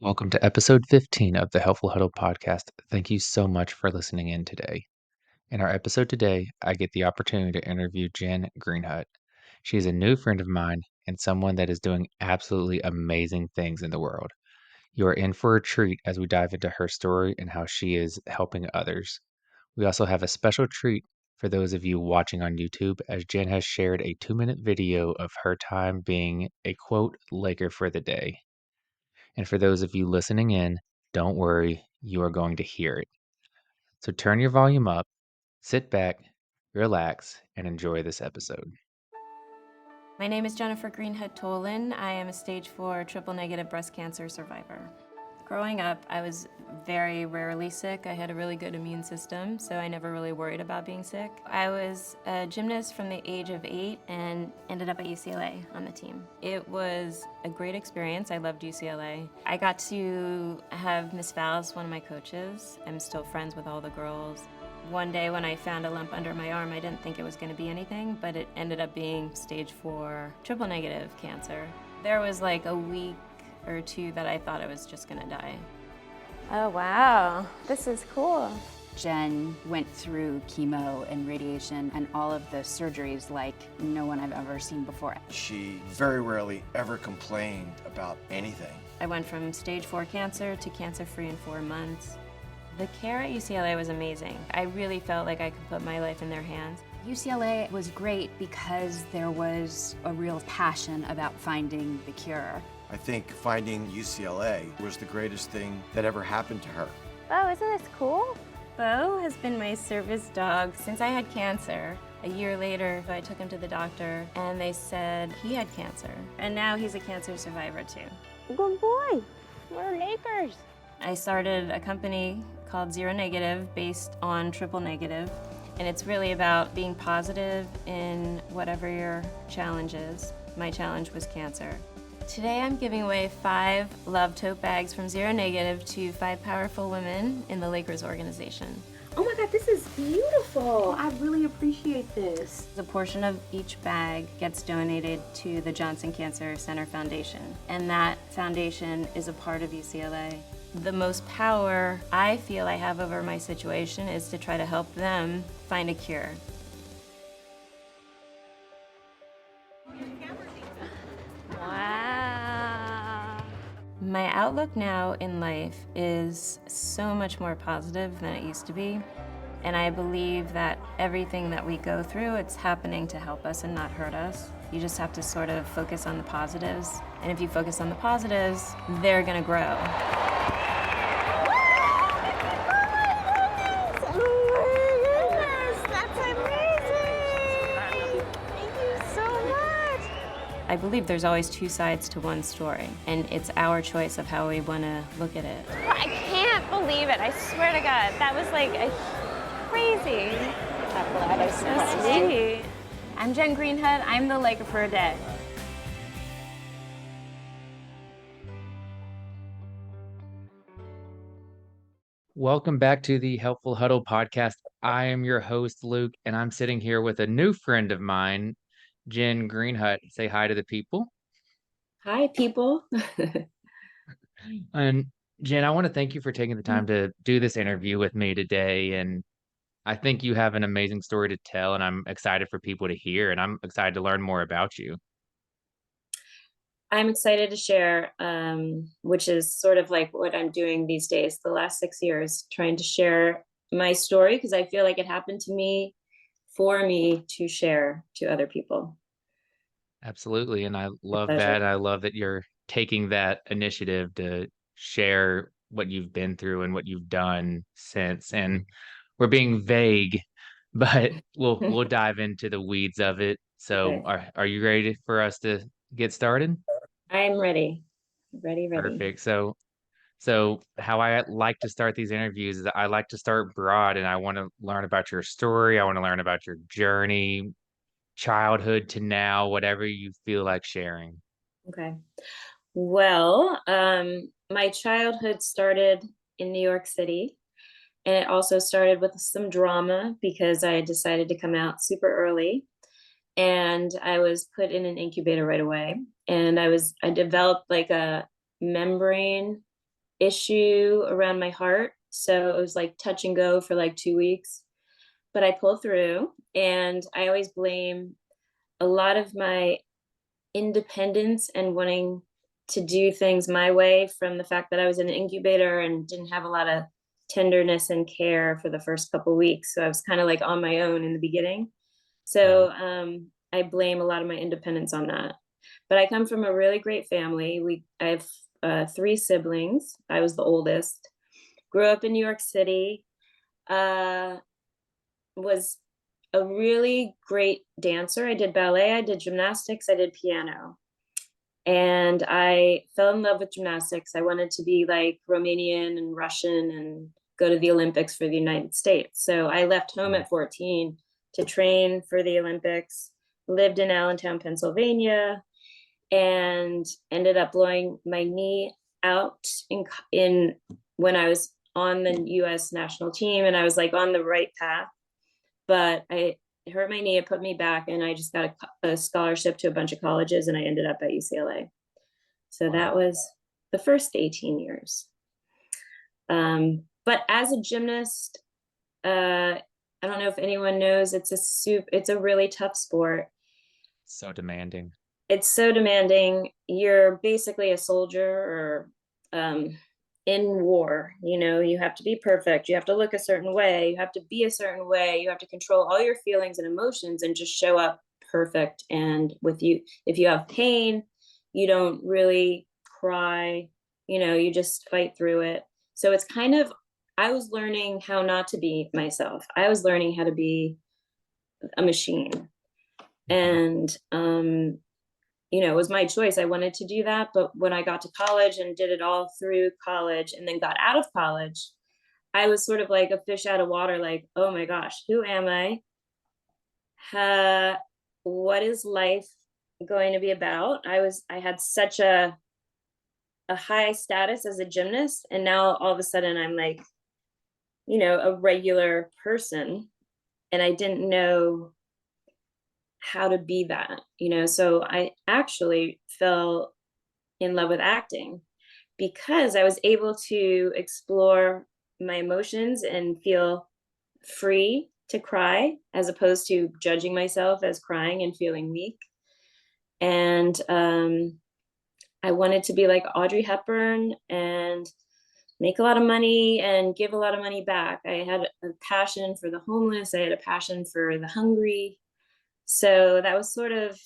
Welcome to episode 15 of the Helpful Huddle podcast. Thank you so much for listening in today. In our episode today, I get the opportunity to interview Jen Greenhut. She is a new friend of mine and someone that is doing absolutely amazing things in the world. You are in for a treat as we dive into her story and how she is helping others. We also have a special treat for those of you watching on YouTube, as Jen has shared a 2-minute video of her time being a quote Laker for the day. And for those of you listening in, don't worry, you are going to hear it. So turn your volume up, sit back, relax, and enjoy this episode. My name is Jennifer Greenhut Tollin. I am a stage 4 triple negative breast cancer survivor. Growing up, I was very rarely sick. I had a really good immune system, so I never really worried about being sick. I was a gymnast from the age of 8 and ended up at UCLA on the team. It was a great experience. I loved UCLA. I got to have Miss Val as one of my coaches. I'm still friends with all the girls. One day when I found a lump under my arm, I didn't think it was going to be anything, but it ended up being stage 4 triple negative cancer. There was like a week or 2 that I thought I was just going to die. Oh, wow. This is cool. Jen went through chemo and radiation and all of the surgeries like no one I've ever seen before. She very rarely ever complained about anything. I went from stage 4 cancer to cancer-free in 4 months. The care at UCLA was amazing. I really felt like I could put my life in their hands. UCLA was great because there was a real passion about finding the cure. I think finding UCLA was the greatest thing that ever happened to her. Oh, isn't this cool? Bo has been my service dog since I had cancer. A year later, I took him to the doctor and they said he had cancer. And now he's a cancer survivor too. Good boy. We're Lakers. I started a company called Zero Negative based on triple negative. And it's really about being positive in whatever your challenge is. My challenge was cancer. Today I'm giving away 5 love tote bags from Zero Negative to 5 powerful women in the Lakers organization. Oh my God, this is beautiful. I really appreciate this. A portion of each bag gets donated to the Johnson Cancer Center Foundation, and that foundation is a part of UCLA. The most power I feel I have over my situation is to try to help them find a cure. Wow. My outlook now in life is so much more positive than it used to be. And I believe that everything that we go through, it's happening to help us and not hurt us. You just have to sort of focus on the positives. And if you focus on the positives, they're gonna grow. I believe there's always 2 sides to one story, and it's our choice of how we want to look at it. I can't believe it. I swear to God. That was like crazy. I'm glad I So sweet. I'm Jen Greenhut. I'm the Laker for a day. Welcome back to the Helpful Huddle podcast. I am your host, Luke, and I'm sitting here with a new friend of mine, Jen Greenhut. Say hi to the people. Hi, people. And Jen, I want to thank you for taking the time to do this interview with me today. And I think you have an amazing story to tell, and I'm excited for people to hear, and I'm excited to learn more about you. I'm excited to share, which is sort of like what I'm doing these days, the last 6 years, trying to share my story because I feel like it happened to me, for me to share to other people. Absolutely. And I love Pleasure. that. I love that you're taking that initiative to share what you've been through and what you've done since. And we're being vague, but we'll dive into the weeds of it. So Okay. are you ready for us to get started? I'm ready. Ready. Perfect. So how I like to start these interviews is I like to start broad, and I want to learn about your story. I want to learn about your journey, childhood to now, whatever you feel like sharing. Okay. Well, my childhood started in New York City. And it also started with some drama because I had decided to come out super early. And I was put in an incubator right away. And I developed like a membrane issue around my heart. So it was like touch and go for like 2 weeks, but I pulled through. And I always blame a lot of my independence and wanting to do things my way from the fact that I was in an incubator and didn't have a lot of tenderness and care for the first couple weeks. So I was kind of like on my own in the beginning. So I blame a lot of my independence on that. But I come from a really great family. I have 3 siblings. I was the oldest. Grew up in New York City. Was a really great dancer. I did ballet, I did gymnastics, I did piano. And I fell in love with gymnastics. I wanted to be like Romanian and Russian and go to the Olympics for the United States. So I left home at 14 to train for the Olympics, lived in Allentown, Pennsylvania, and ended up blowing my knee out in when I was on the US national team, and I was like on the right path. But I hurt my knee, it put me back, and I just got a scholarship to a bunch of colleges, and I ended up at UCLA. So that was the first 18 years. But as a gymnast, I don't know if anyone knows, it's a really tough sport. So demanding. It's so demanding. You're basically a soldier or in war. You have to be perfect. You have to look a certain way. You have to be a certain way. You have to control all your feelings and emotions and just show up perfect. And if you have pain, you don't really cry. You just fight through it. So it's kind of, I was learning how not to be myself. I was learning how to be a machine. And it was my choice. I wanted to do that. But when I got to college and did it all through college and then got out of college, I was sort of like a fish out of water, like, oh my gosh, who am I? What is life going to be about? I had such a high status as a gymnast. And now all of a sudden I'm like, a regular person. And I didn't know how to be that. So I actually fell in love with acting because I was able to explore my emotions and feel free to cry as opposed to judging myself as crying and feeling weak. And I wanted to be like Audrey Hepburn and make a lot of money and give a lot of money back. I had a passion for the homeless. I had a passion for the hungry. So that was sort of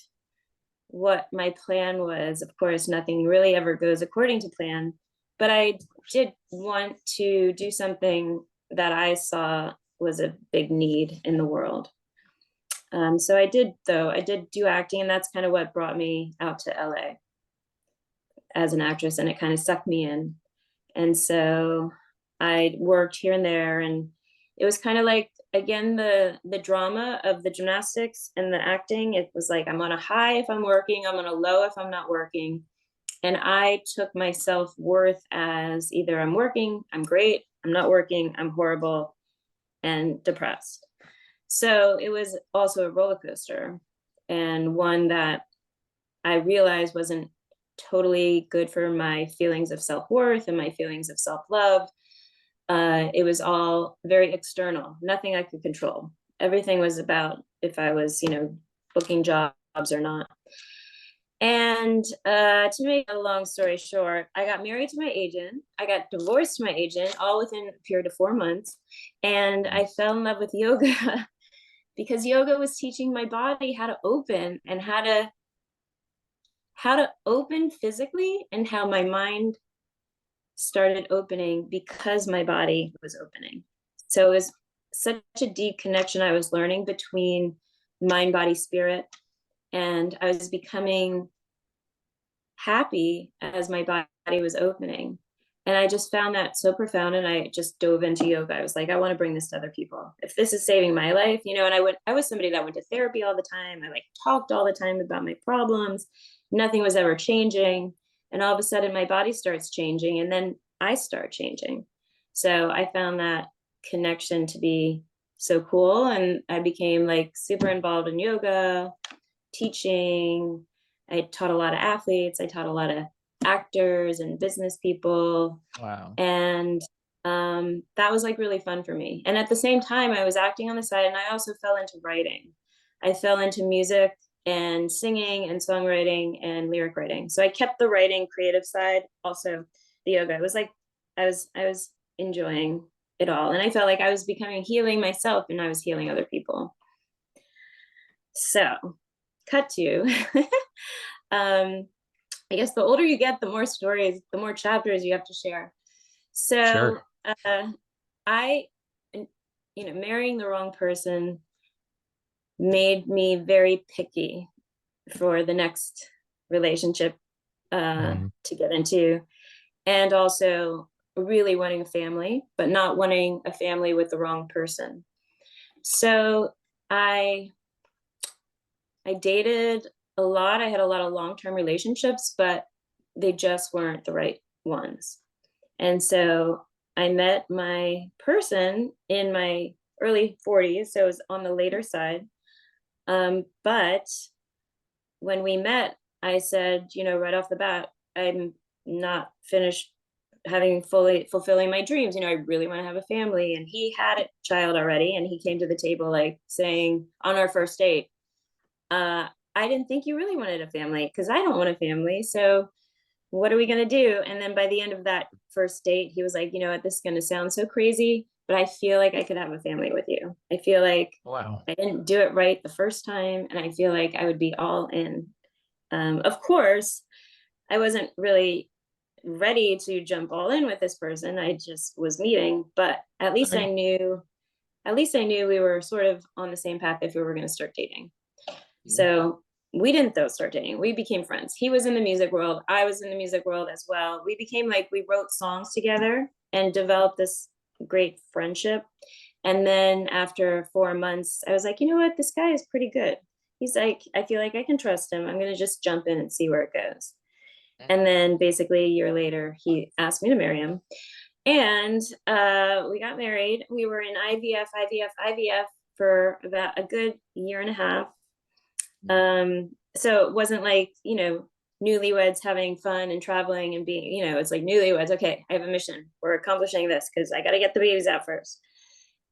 what my plan was. Of course, nothing really ever goes according to plan, but I did want to do something that I saw was a big need in the world. So I did do acting, and that's kind of what brought me out to LA as an actress, and it kind of sucked me in. And so I worked here and there, and it was kind of like, again, the drama of the gymnastics and the acting. It was like, I'm on a high if I'm working, I'm on a low if I'm not working. And I took my self-worth as either I'm working, I'm great, I'm not working, I'm horrible and depressed. So it was also a roller coaster, and one that I realized wasn't totally good for my feelings of self-worth and my feelings of self-love. It was all very external, nothing I could control. Everything was about if I was, booking jobs or not. And to make a long story short, I got married to my agent. I got divorced to my agent, all within a period of 4 months. And I fell in love with yoga because yoga was teaching my body how to open and how to open physically, and how my mind started opening because my body was opening. So it was such a deep connection I was learning between mind, body, spirit. And I was becoming happy as my body was opening. And I just found that so profound, and I just dove into yoga. I was like, I want to bring this to other people. If this is saving my life, and I was somebody that went to therapy all the time. I talked all the time about my problems. Nothing was ever changing. And all of a sudden my body starts changing, and then I start changing. So I found that connection to be so cool. And I became super involved in yoga, teaching. I taught a lot of athletes. I taught a lot of actors and business people. Wow. And that was like really fun for me. And at the same time, I was acting on the side, and I also fell into writing. I fell into music and singing and songwriting and lyric writing. So I kept the writing creative side, also the yoga. It was like I was enjoying it all. And I felt like I was becoming healing myself and I was healing other people. So cut to um I guess the older you get, the more stories, the more chapters you have to share. So Sure. I, marrying the wrong person made me very picky for the next relationship Mhm. to get into, and also really wanting a family, but not wanting a family with the wrong person. So I I dated a lot. I had a lot of long-term relationships, but they just weren't the right ones. And so I met my person in my early 40s, so it was on the later side. But when we met, I said, right off the bat, I'm not finished having fully fulfilling my dreams. I really want to have a family. And he had a child already, and he came to the table like saying on our first date, I didn't think you really wanted a family because I don't want a family. So what are we going to do? And then by the end of that first date, he was like, you know what, this is going to sound so crazy, but I feel like I could have a family with you. I feel like Wow. I didn't do it right the first time, and I feel like I would be all in. Of course, I wasn't really ready to jump all in with this person. I just was meeting, but Okay. at least I knew we were sort of on the same path if we were going to start dating. Mhm. So we didn't though start dating. We became friends. He was in the music world. I was in the music world as well. We became like we wrote songs together and developed this great friendship. And then after 4 months, I was like, you know what? This guy is pretty good. He's like, I feel like I can trust him. I'm gonna just jump in and see where it goes. And then basically a year later, he asked me to marry him. And we got married. We were in IVF for about a good year and a half. So it wasn't like, newlyweds having fun and traveling and being, it's like newlyweds. Okay, I have a mission. We're accomplishing this because I got to get the babies out first.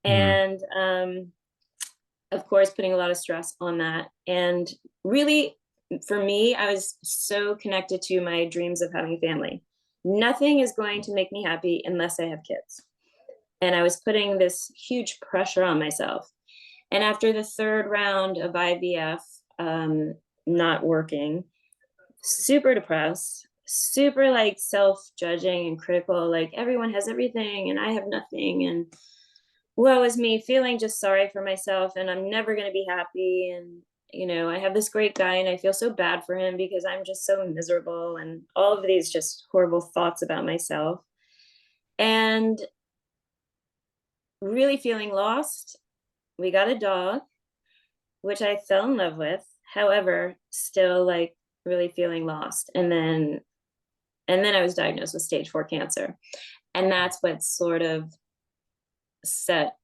Mhm. And of course, putting a lot of stress on that. And really, for me, I was so connected to my dreams of having a family. Nothing is going to make me happy unless I have kids. And I was putting this huge pressure on myself. And after the third round of IVF not working, super depressed, super like self-judging and critical, like everyone has everything and I have nothing. And woe is me, feeling just sorry for myself and I'm never going to be happy. And, I have this great guy and I feel so bad for him because I'm just so miserable and all of these just horrible thoughts about myself. And really feeling lost. We got a dog, which I fell in love with. However, still like really feeling lost. And then I was diagnosed with stage 4 cancer. And that's what sort of set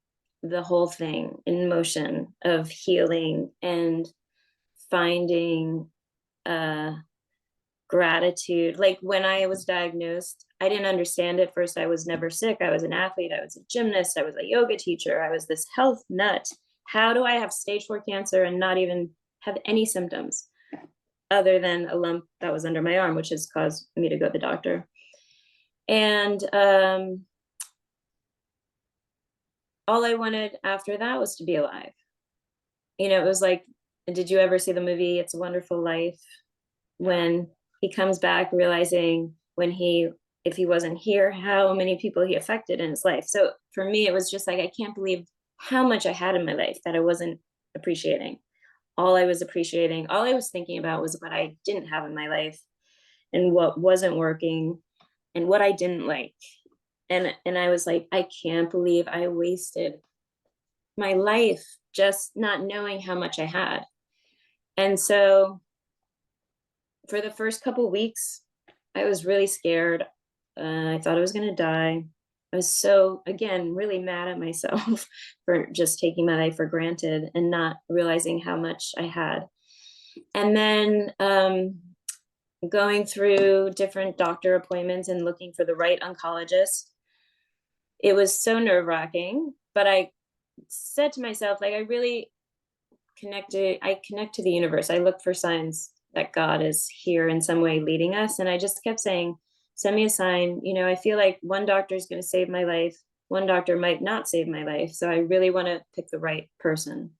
the whole thing in motion of healing and finding uh gratitude. Like when I was diagnosed, I didn't understand it first. I was never sick. I was an athlete, I was a gymnast, I was a yoga teacher, I was this health nut. How do I have stage 4 cancer and not even have any symptoms other than a lump that was under my arm, which has caused me to go to the doctor? And all I wanted after that was to be alive. It was like, did you ever see the movie It's a Wonderful Life? When he comes back realizing if he wasn't here, how many people he affected in his life. So for me, it was just like, I can't believe how much I had in my life that I wasn't appreciating. All I was appreciating, all I was thinking about was what I didn't have in my life and what wasn't working and what I didn't like. And I was like, I can't believe I wasted my life just not knowing how much I had. And so for the first couple weeks, I was really scared. I thought I was going to die. I was so, again, really mad at myself for just taking my life for granted and not realizing how much I had. And then going through different doctor appointments and looking for the right oncologist. It was so nerve-wracking, but I said to myself, like, I connect to the universe. I look for signs that God is here in some way leading us. And I just kept saying, send me a sign. I feel like one doctor is going to save my life. One doctor might not save my life. So I really want to pick the right person.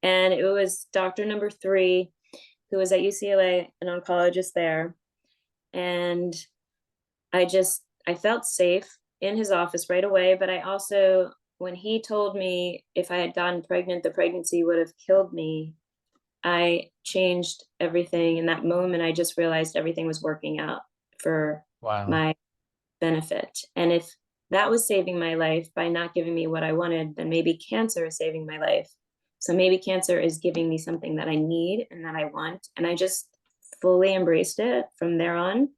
And it was doctor number 3, who was at UCLA, an oncologist there. And I felt safe in his office right away. But I also, when he told me if I had gotten pregnant, the pregnancy would have killed me, I changed everything in that moment. I just realized everything was working out for Wow. my benefit. And if that was saving my life by not giving me what I wanted, then maybe cancer is saving my life. So maybe cancer is giving me something that I need and that I want. And I just fully embraced it from there on.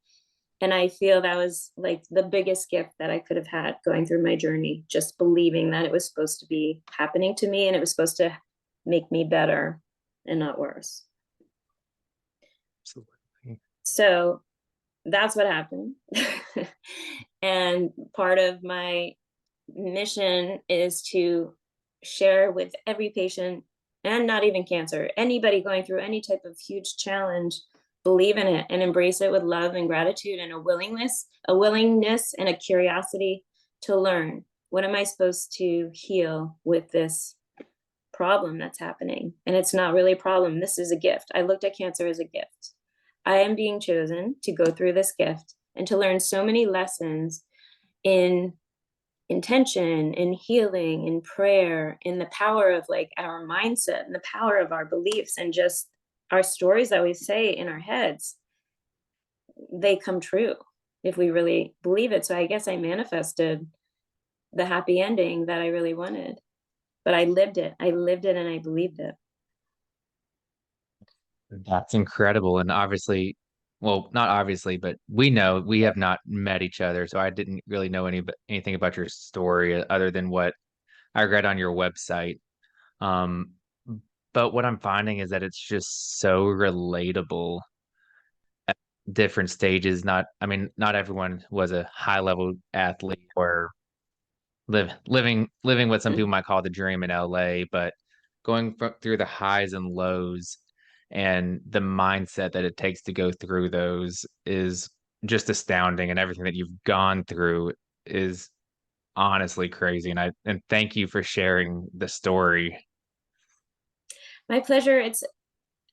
And I feel that was like the biggest gift that I could have had going through my journey, just believing that it was supposed to be happening to me and it was supposed to make me better and not worse. Absolutely. So that's what happened. And part of my mission is to share with every patient, and not even cancer, anybody going through any type of huge challenge, believe in it and embrace it with love and gratitude and a willingness and a curiosity to learn. What am I supposed to heal with this problem that's happening? And it's not really a problem. This is a gift. I looked at cancer as a gift. I am being chosen to go through this gift and to learn so many lessons in intention, in healing, in prayer, in the power of like our mindset and the power of our beliefs and just our stories that we say in our heads. They come true if we really believe it. So I guess I manifested the happy ending that I really wanted, but I lived it. I lived it and I believed it. That's incredible. And obviously, well, not obviously, but we know we have not met each other. So I didn't really know anything about your story other than what I read on your website. Um, but what I'm finding is that it's just so relatable at different stages. I mean, not everyone was a high level athlete or living what some people might call the dream in LA, but through the highs and lows and the mindset that it takes to go through those is just astounding. And everything that you've gone through is honestly crazy. And thank you for sharing the story. My pleasure.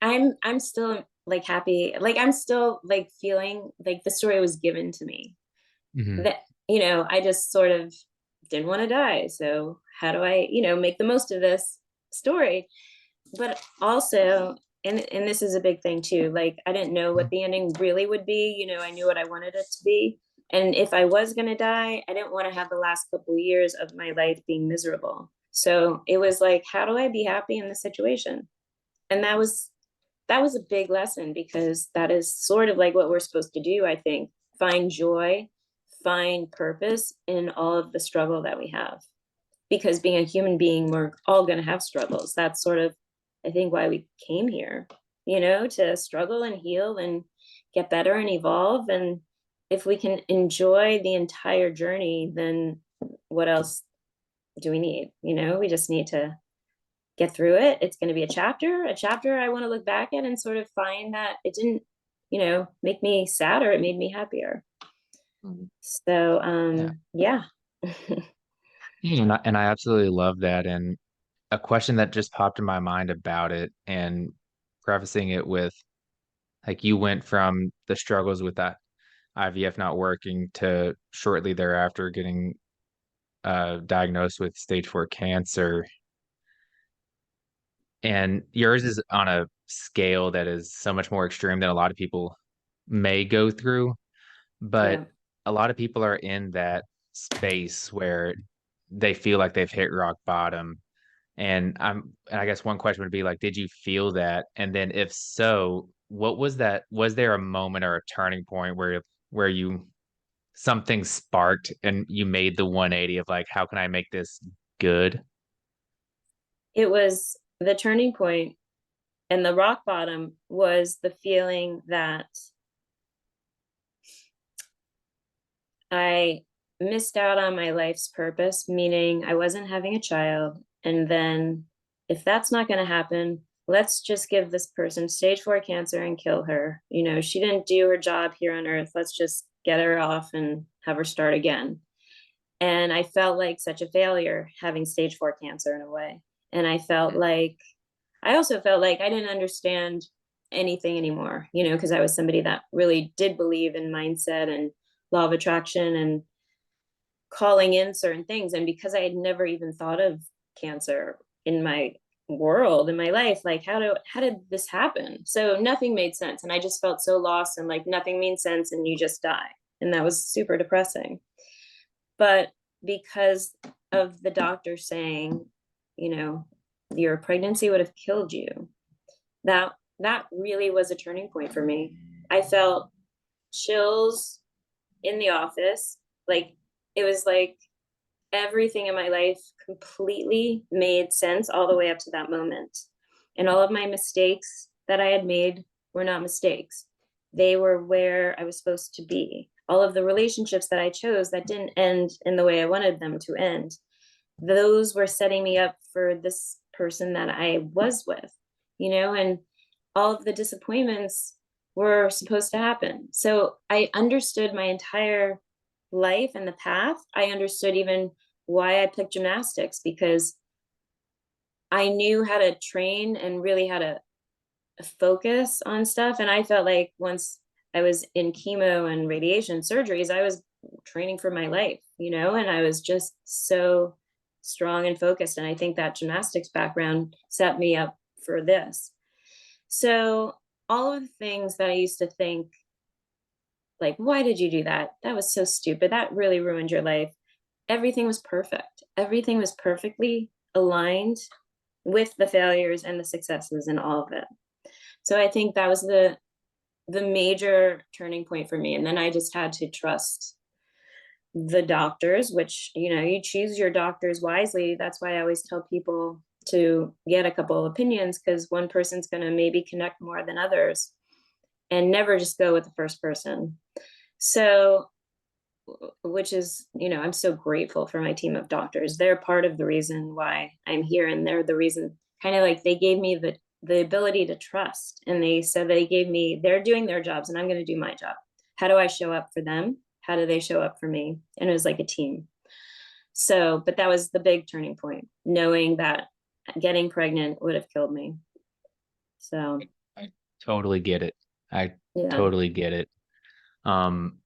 I'm still like happy. Like I'm still like feeling like the story was given to me. Hmm. That, I just sort of didn't want to die. So how do I, make the most of this story? But also, and this is a big thing too, like I didn't know what the ending really would be. I knew what I wanted it to be. And if I was going to die, I didn't want to have the last couple of years of my life being miserable. So it was like, how do I be happy in this situation? And that was a big lesson, because that is sort of like what we're supposed to do, I think. Find joy, find purpose in all of the struggle that we have. Because being a human being, we're all going to have struggles. That's sort of, I think, why we came here, to struggle and heal and get better and evolve. And if we can enjoy the entire journey, then what else do we need? We just need to get through it. It's going to be a chapter I want to look back at and sort of find that it didn't, make me sadder. It made me happier. Mhm. So, Yeah. yeah. And I absolutely love that. And a question that just popped in my mind about it, and prefacing it with, like, you went from the struggles with that IVF not working to shortly thereafter getting diagnosed with stage 4 cancer. And yours is on a scale that is so much more extreme than a lot of people may go through. But Yeah. a lot of people are in that space where they feel like they've hit rock bottom. And I guess one question would be like, did you feel that? And then if so, what was that? Was there a moment or a turning point where you something sparked and you made the 180 of like, how can I make this good? It was the turning point, and the rock bottom was the feeling that I missed out on my life's purpose, meaning I wasn't having a child. And then, if that's not going to happen, let's just give this person stage 4 cancer and kill her. She didn't do her job here on earth. Let's just get her off and have her start again. And I felt like such a failure having stage 4 cancer in a way. And I also felt like I didn't understand anything anymore, because I was somebody that really did believe in mindset and law of attraction and calling in certain things. And because I had never even thought of cancer in my world, in my life, like how did this happen? So nothing made sense. And I just felt so lost, and like nothing means sense and you just die. And that was super depressing. But because of the doctor saying, you know, your pregnancy would have killed you, that really was a turning point for me. I felt chills in the office. Like, it was like everything in my life completely made sense all the way up to that moment. And all of my mistakes that I had made were not mistakes. They were where I was supposed to be. All of the relationships that I chose that didn't end in the way I wanted them to end, those were setting me up for this person that I was with, and all of the disappointments were supposed to happen. So I understood my entire life and the path. I understood even why I picked gymnastics, because I knew how to train and really how to focus on stuff. And I felt like once I was in chemo and radiation surgeries, I was training for my life, and I was just so strong and focused. And I think that gymnastics background set me up for this. So all of the things that I used to think, like, why did you do that? That was so stupid. That really ruined your life. Everything was perfect. Everything was perfectly aligned with the failures and the successes and all of it. So I think that was the major turning point for me. And then I just had to trust the doctors, which, you choose your doctors wisely. That's why I always tell people to get a couple of opinions, because one person's going to maybe connect more than others, and never just go with the first person. So, which is, I'm so grateful for my team of doctors. They're part of the reason why I'm here. And they're the reason, kind of like, they gave me the ability to trust. And they said they're doing their jobs and I'm going to do my job. How do I show up for them? How do they show up for me? And it was like a team. So, but that was the big turning point, knowing that getting pregnant would have killed me. So I totally get it. I yeah. totally get it. Um,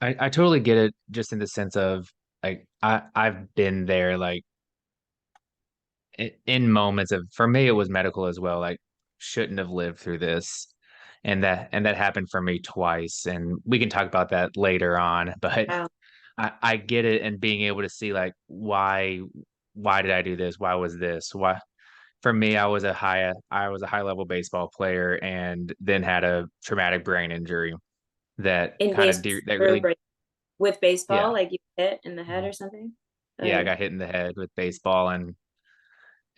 I totally get it, just in the sense of, like, I've been there, like, in moments of, for me, it was medical as well. Like, shouldn't have lived through this. And that happened for me twice. And we can talk about that later on. But Wow. I get it, and being able to see, like, why did I do this? Why was this? Why, for me, I was a high level baseball player, and then had a traumatic brain injury that In kind of baseball that or really, with baseball, yeah. like you hit in the head Mhm. or something? Oh Yeah, I yeah. got hit in the head with baseball,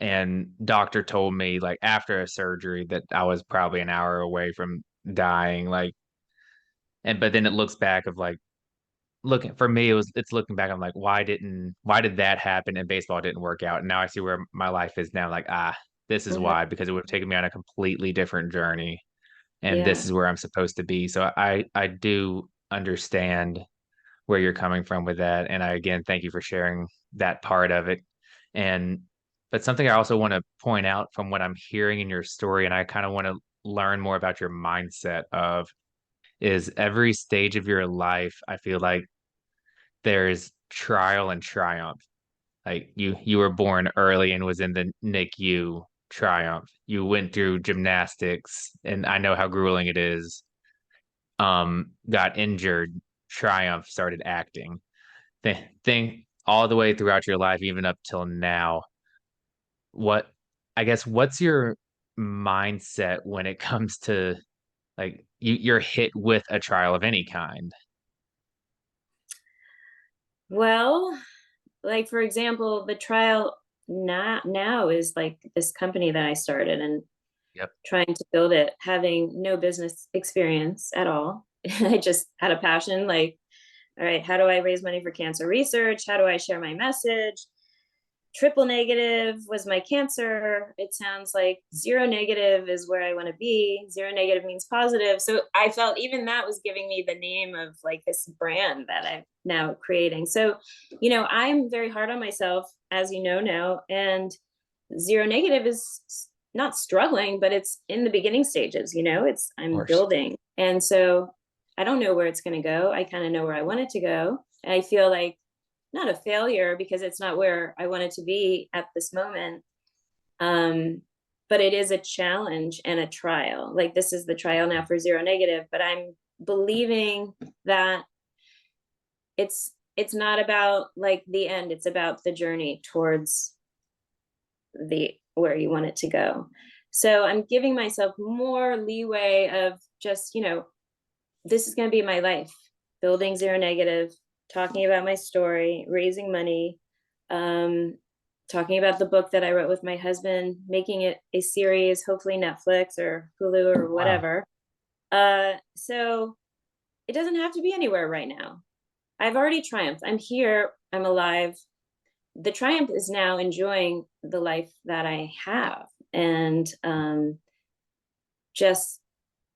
and doctor told me, like, after a surgery, that I was probably an hour away from dying, like. And but then it looks back of, like, looking for me, it's looking back, I'm like, why did that happen and baseball didn't work out? And now I see where my life is now, like, this is Mhm. why, because it would have taken me on a completely different journey, and Yeah. this is where I'm supposed to be. So I do understand where you're coming from with that. And I, again, thank you for sharing that part of it. And but something I also want to point out from what I'm hearing in your story, and I kind of want to learn more about your mindset of, is every stage of your life, I feel like there's trial and triumph. Like, you were born early and was in the NICU, triumph. You went through gymnastics, and I know how grueling it is. Got injured, triumph, started acting. Thing all the way throughout your life, even up till now. What, I guess, what's your mindset when it comes to, like, you're hit with a trial of any kind? Well, like, for example, the trial now is like this company that I started and Yep. trying to build it, having no business experience at all. I just had a passion, like, all right, how do I raise money for cancer research? How do I share my message? Triple negative was my cancer. It sounds like zero negative is where I want to be. Zero negative means positive. So I felt even that was giving me the name of like this brand that I'm now creating. So, I'm very hard on myself, as you know now, and zero negative is not struggling, but it's in the beginning stages, Of I'm course. building. And so I don't know where it's going to go. I kind of know where I want it to go. And I feel like not a failure because it's not where I want it to be at this moment. But it is a challenge and a trial. Like this is the trial now for zero negative, but I'm believing that it's not about like the end, it's about the journey towards the where you want it to go. So I'm giving myself more leeway of just, this is going to be my life, building zero negative, talking about my story, raising money, talking about the book that I wrote with my husband, making it a series, hopefully Netflix or Hulu or Wow. whatever. So it doesn't have to be anywhere right now. I've already triumphed. I'm here. I'm alive. The triumph is now enjoying the life that I have. And just,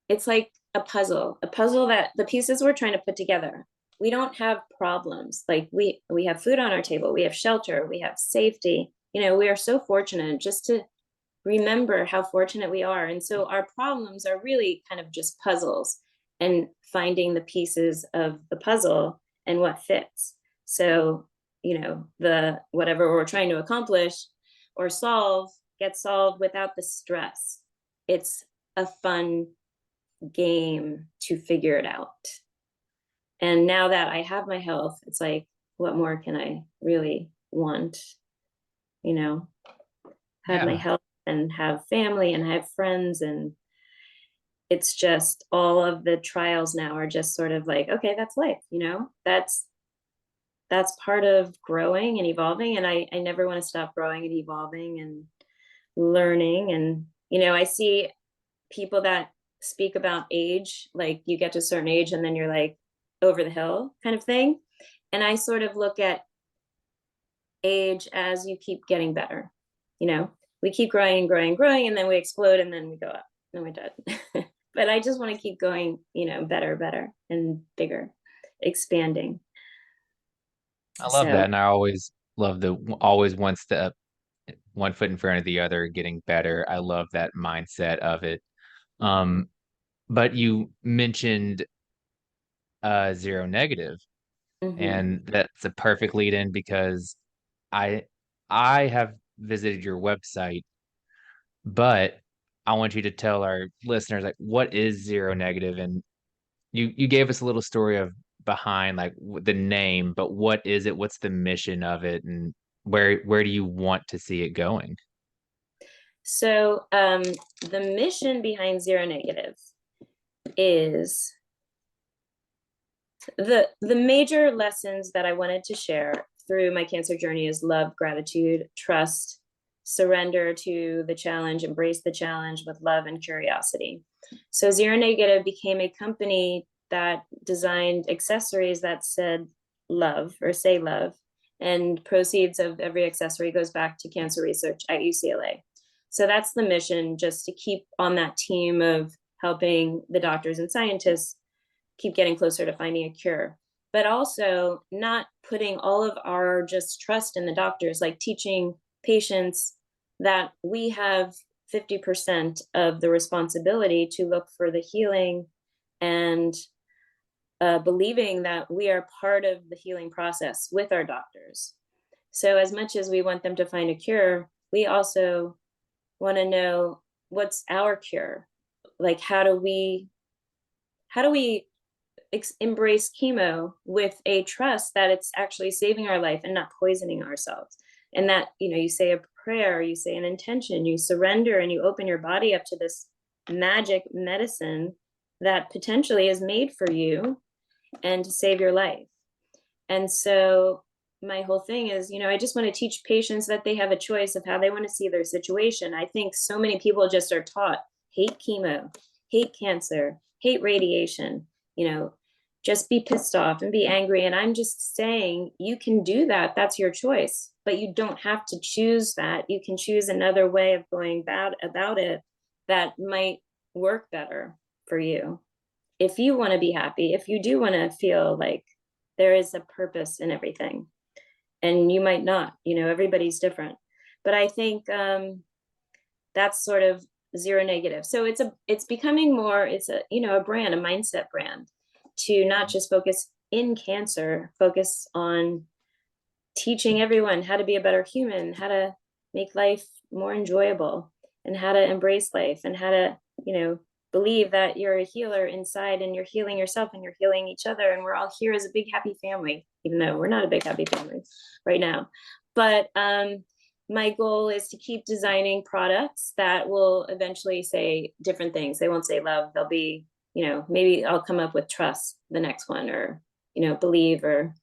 it's like a puzzle that the pieces we're trying to put together. We don't have problems. Like we have food on our table, we have shelter, we have safety. We are so fortunate just to remember how fortunate we are. And so our problems are really kind of just puzzles and finding the pieces of the puzzle and what fits. So, the whatever we're trying to accomplish or solve gets solved without the stress. It's a fun game to figure it out. And now that I have my health, it's like, what more can I really want? You know, have my Yeah. health and have family and have friends. And it's just all of the trials now are just sort of like, okay, that's life, that's part of growing and evolving. And I never want to stop growing and evolving and learning. And, I see people that speak about age, like you get to a certain age and then you're like over the hill kind of thing. And I sort of look at age as you keep getting better. We keep growing and growing and growing, and then we explode and then we go up and we're done. But I just want to keep going, better and bigger, expanding. I love So, that. And I always love the always one step, one foot in front of the other, getting better. I love that mindset of it. Um, but you mentioned zero negative, mhm. and that's a perfect lead in because I I have visited your website, but I want you to tell our listeners like what is zero negative, and you gave us a little story of behind like the name, but what is it? What's the mission of it, and where do you want to see it going? So the mission behind zero negative is the major lessons that I wanted to share through my cancer journey is love, gratitude, trust, surrender to the challenge, embrace the challenge with love and curiosity. So Zero Negative became a company that designed accessories that said love or say love, and proceeds of every accessory goes back to cancer research at UCLA. So that's the mission, just to keep on that team of helping the doctors and scientists keep getting closer to finding a cure, but also not putting all of our just trust in the doctors, like teaching patients that we have 50% of the responsibility to look for the healing, and believing that we are part of the healing process with our doctors. So, as much as we want them to find a cure, we also want to know what's our cure. Like, how do we embrace chemo with a trust that it's actually saving our life and not poisoning ourselves? And that, you say a prayer, you say an intention, you surrender, and you open your body up to this magic medicine that potentially is made for you and to save your life. And so my whole thing is, I just want to teach patients that they have a choice of how they want to see their situation. I think so many people just are taught hate chemo, hate cancer, hate radiation, you know, just be pissed off and be angry. And I'm just saying, you can do that. That's your choice, but you don't have to choose that. You can choose another way of going about it that might work better for you. If you want to be happy, if you do want to feel like there is a purpose in everything, and you might not, everybody's different. But I think that's sort of zero negative. So it's becoming more, it's a brand, a mindset brand, to not just focus in cancer, focus on teaching everyone how to be a better human, how to make life more enjoyable, and how to embrace life, and how to, believe that you're a healer inside, and you're healing yourself, and you're healing each other, and we're all here as a big happy family, even though we're not a big happy family right now. But my goal is to keep designing products that will eventually say different things. They won't say love. They'll be, maybe I'll come up with trust, the next one, or, believe, or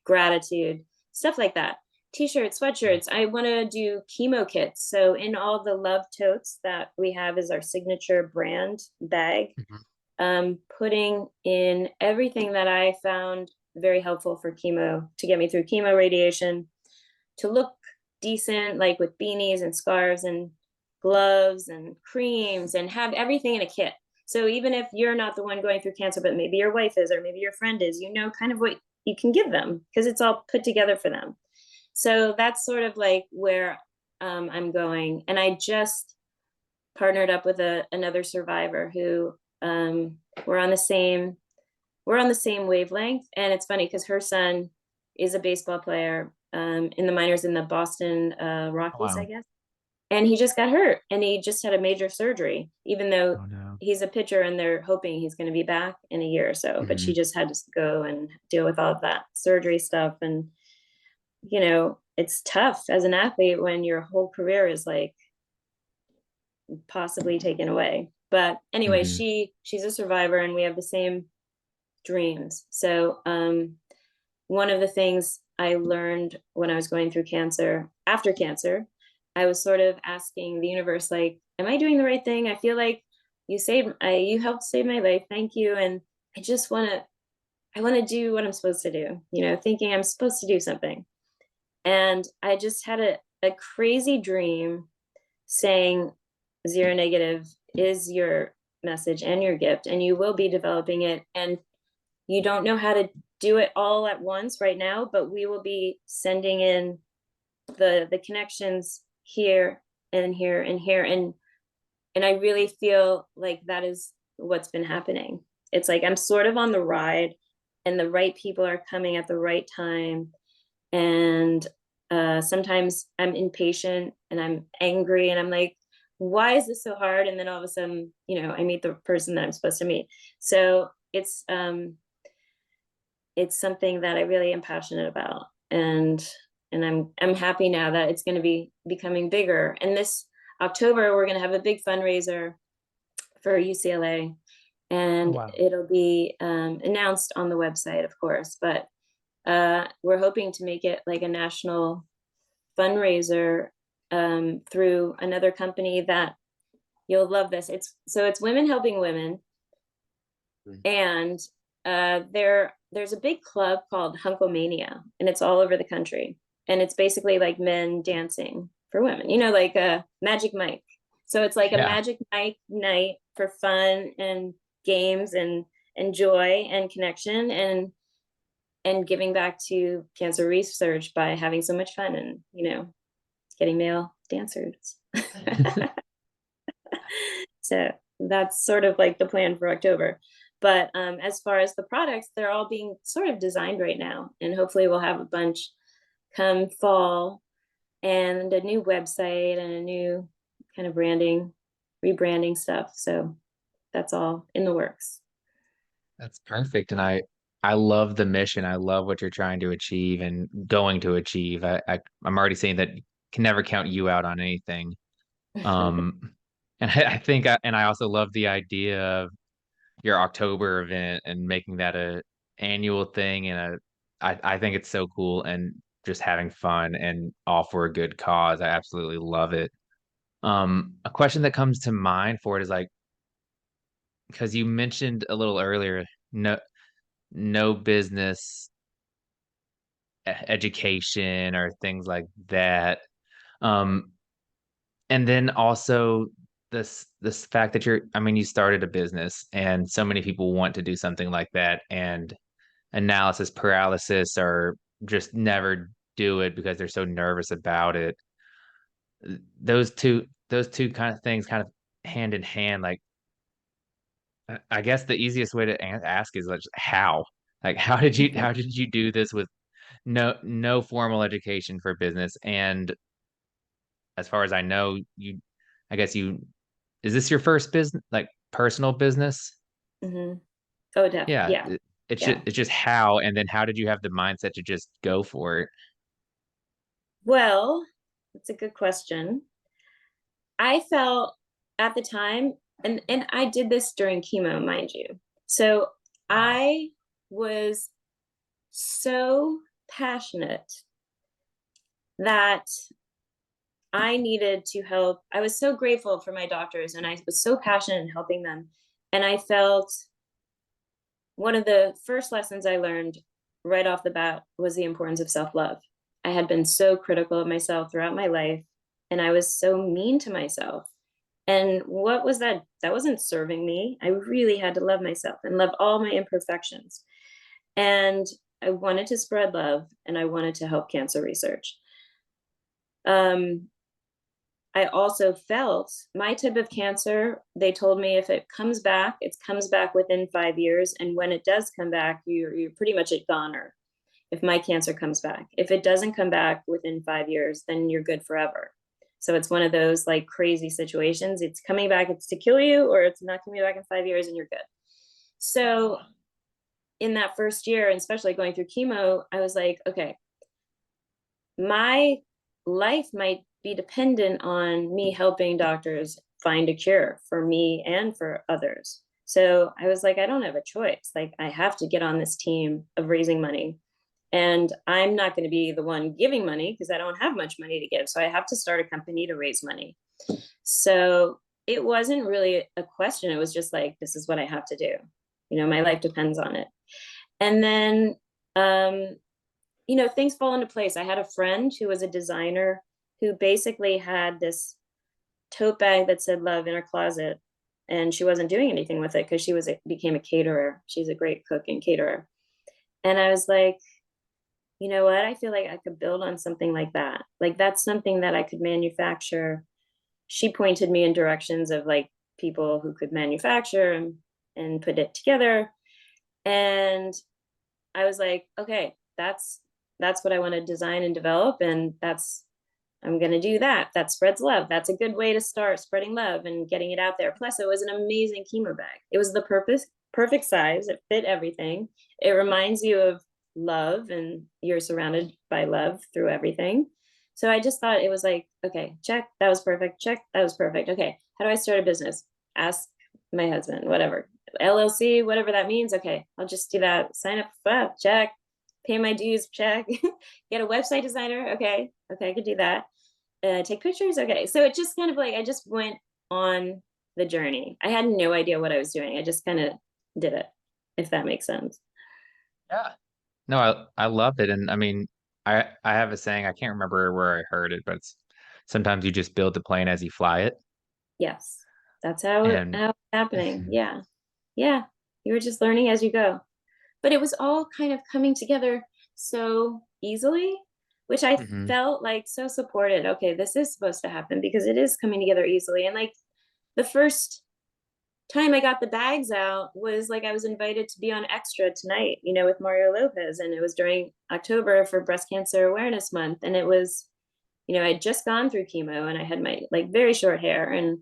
gratitude, stuff like that. T-shirts, sweatshirts. I want to do chemo kits. So in all the love totes that we have as our signature brand bag, putting in everything that I found very helpful for chemo, to get me through chemo radiation, to look decent, like with beanies and scarves and gloves and creams, and have everything in a kit. So even if you're not the one going through cancer, but maybe your wife is, or maybe your friend is, kind of what you can give them, because it's all put together for them. So that's sort of like where I'm going. And I just partnered up with another survivor who we're on the same wavelength. And it's funny because her son is a baseball player in the minors in the Boston Rockies, Wow. I guess. And he just got hurt, and he just had a major surgery, even though Oh no. he's a pitcher and they're hoping he's going to be back in a year or so. But she just had to go and deal with all of that surgery stuff. And it's tough as an athlete when your whole career is like possibly taken away. But anyway, she's a survivor, and we have the same dreams. So one of the things I learned when I was going through cancer, after cancer, I was sort of asking the universe, like, am I doing the right thing? I feel like you helped save my life. Thank you. And I want to do what I'm supposed to do, thinking I'm supposed to do something. And I just had a crazy dream saying zero negative is your message and your gift, and you will be developing it. And you don't know how to do it all at once right now, but we will be sending in the connections here and here and here. And I really feel like that is what's been happening. It's like I'm sort of on the ride, and the right people are coming at the right time. And sometimes I'm impatient and I'm angry, and I'm like, why is this so hard? And then all of a sudden, I meet the person that I'm supposed to meet. So it's something that I really am passionate about. And I'm happy now that it's going to be becoming bigger. And this October, we're going to have a big fundraiser for UCLA, and it'll be announced on the website, of course. But we're hoping to make it like a national fundraiser through another company that you'll love this. It's women helping women, and there's a big club called Hunkomania, and it's all over the country, and it's basically like men dancing for women, like a Magic Mike. So it's like a Magic Mike night for fun and games and joy and connection, and giving back to cancer research by having so much fun and, getting male dancers. So that's sort of like the plan for October. But as far as the products, they're all being sort of designed right now. And hopefully we'll have a bunch come fall, and a new website and a new kind of rebranding stuff. So that's all in the works. That's perfect. And I love the mission. I love what you're trying to achieve and going to achieve. I'm already saying that can never count you out on anything. Um, and I think, and I also love the idea of your October event and making that a annual thing. And I think it's so cool, and just having fun and all for a good cause. I absolutely love it. A question that comes to mind for it is like, because you mentioned a little earlier no no business education or things like that. Um, and then also this fact that you started a business and so many people want to do something like that, and analysis paralysis or just never do it because they're so nervous about it. Those two kind of things kind of hand in hand, like, I guess the easiest way to ask is, like, how? Like, how did you do this with no formal education for business? And as far as I know, I guess you is this your first business, like, personal business? Hmm. Oh, definitely. Yeah, Yeah. Yeah. it's just how, and then how did you have the mindset to just go for it? Well, that's a good question. I felt at the time, and I did this during chemo, mind you. So I was so passionate that I needed to help. I was so grateful for my doctors, and I was so passionate in helping them. And I felt one of the first lessons I learned right off the bat was the importance of self love. I had been so critical of myself throughout my life, and I was so mean to myself. And what was that? That wasn't serving me. I really had to love myself and love all my imperfections. And I wanted to spread love and I wanted to help cancer research. Um, I also felt my type of cancer, they told me if it comes back, it comes back within 5 years. And when it does come back, you're pretty much a goner if my cancer comes back. If it doesn't come back within 5 years, then you're good forever. So it's one of those like crazy situations. It's coming back, it's to kill you, or it's not coming back in 5 years and you're good. So in that first year, and especially going through chemo, I was like, okay, my life might be dependent on me helping doctors find a cure for me and for others. So I was like, I don't have a choice. Like, I have to get on this team of raising money. And I'm not going to be the one giving money because I don't have much money to give. So I have to start a company to raise money. So it wasn't really a question. It was just like, this is what I have to do. My life depends on it. And then um, things fall into place. I had a friend who was a designer who basically had this tote bag that said love in her closet, and she wasn't doing anything with it because became a caterer. She's a great cook and caterer. And I was like, you know what? I feel like I could build on something like that. Like, that's something that I could manufacture. She pointed me in directions of like people who could manufacture and put it together. And I was like, okay, that's what I want to design and develop. And I'm going to do that. That spreads love. That's a good way to start spreading love and getting it out there. Plus, it was an amazing chemo bag. It was the perfect size. It fit everything. It reminds you of love, and you're surrounded by love through everything. So I just thought it was like, okay, check. That was perfect. Check. That was perfect. Okay. How do I start a business? Ask my husband, whatever. LLC, whatever that means. Okay. I'll just do that. Sign up. Check. Pay my dues. Check. Get a website designer. Okay. Okay. I could do that. Take pictures. Okay. So it just kind of like, I just went on the journey. I had no idea what I was doing. I just kind of did it, if that makes sense. Yeah. No, I love it, and I have a saying, I can't remember where I heard it, but it's sometimes you just build the plane as you fly it, Yes. That's how it's happening. and Yeah. Yeah. You were just learning as you go. But it was all kind of coming together so easily, which I Mhm. felt like so supported. Okay, this is supposed to happen because it is coming together easily. And like the first time I got the bags out was like I was invited to be on Extra Tonight, with Mario Lopez. And it was during October for Breast Cancer Awareness Month. And it was, I had just gone through chemo and I had my like very short hair. And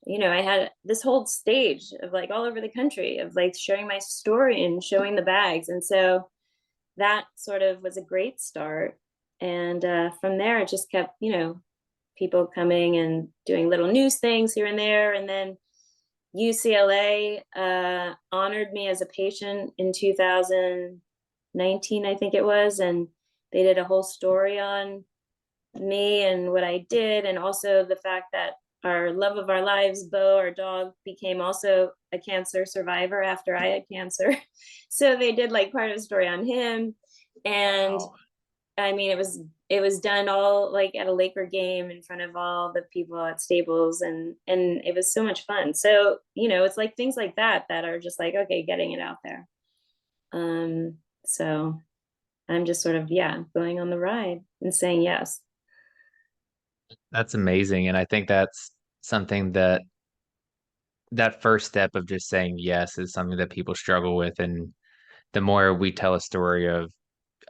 I had this whole stage of like all over the country of like sharing my story and showing the bags. And so that sort of was a great start. And from there, it just kept, people coming and doing little news things here and there. And then UCLA honored me as a patient in 2019, I think it was. And they did a whole story on me and what I did. And also the fact that our love of our lives, Bo, our dog, became also a cancer survivor after I had cancer. So they did like part of the story on him. And Wow. I mean, it was done all like at a Laker game in front of all the people at Staples, and it was so much fun. So, it's like things like that are just like, okay, getting it out there. So I'm just sort of, yeah, going on the ride and saying yes. That's amazing. And I think that's something that first step of just saying yes is something that people struggle with. And the more we tell a story of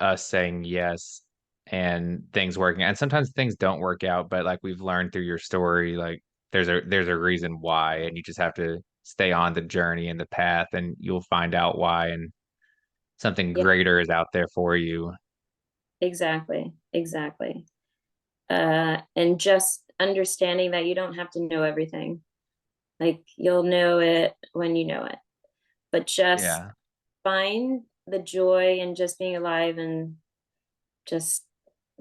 us saying yes and things working, and sometimes things don't work out, but like we've learned through your story, like there's a reason why, and you just have to stay on the journey and the path, and you'll find out why, and something Yeah, greater is out there for you. exactly. Exactly. And just understanding that you don't have to know everything. Like you'll know it when you know it, but just Yeah. find the joy in just being alive and just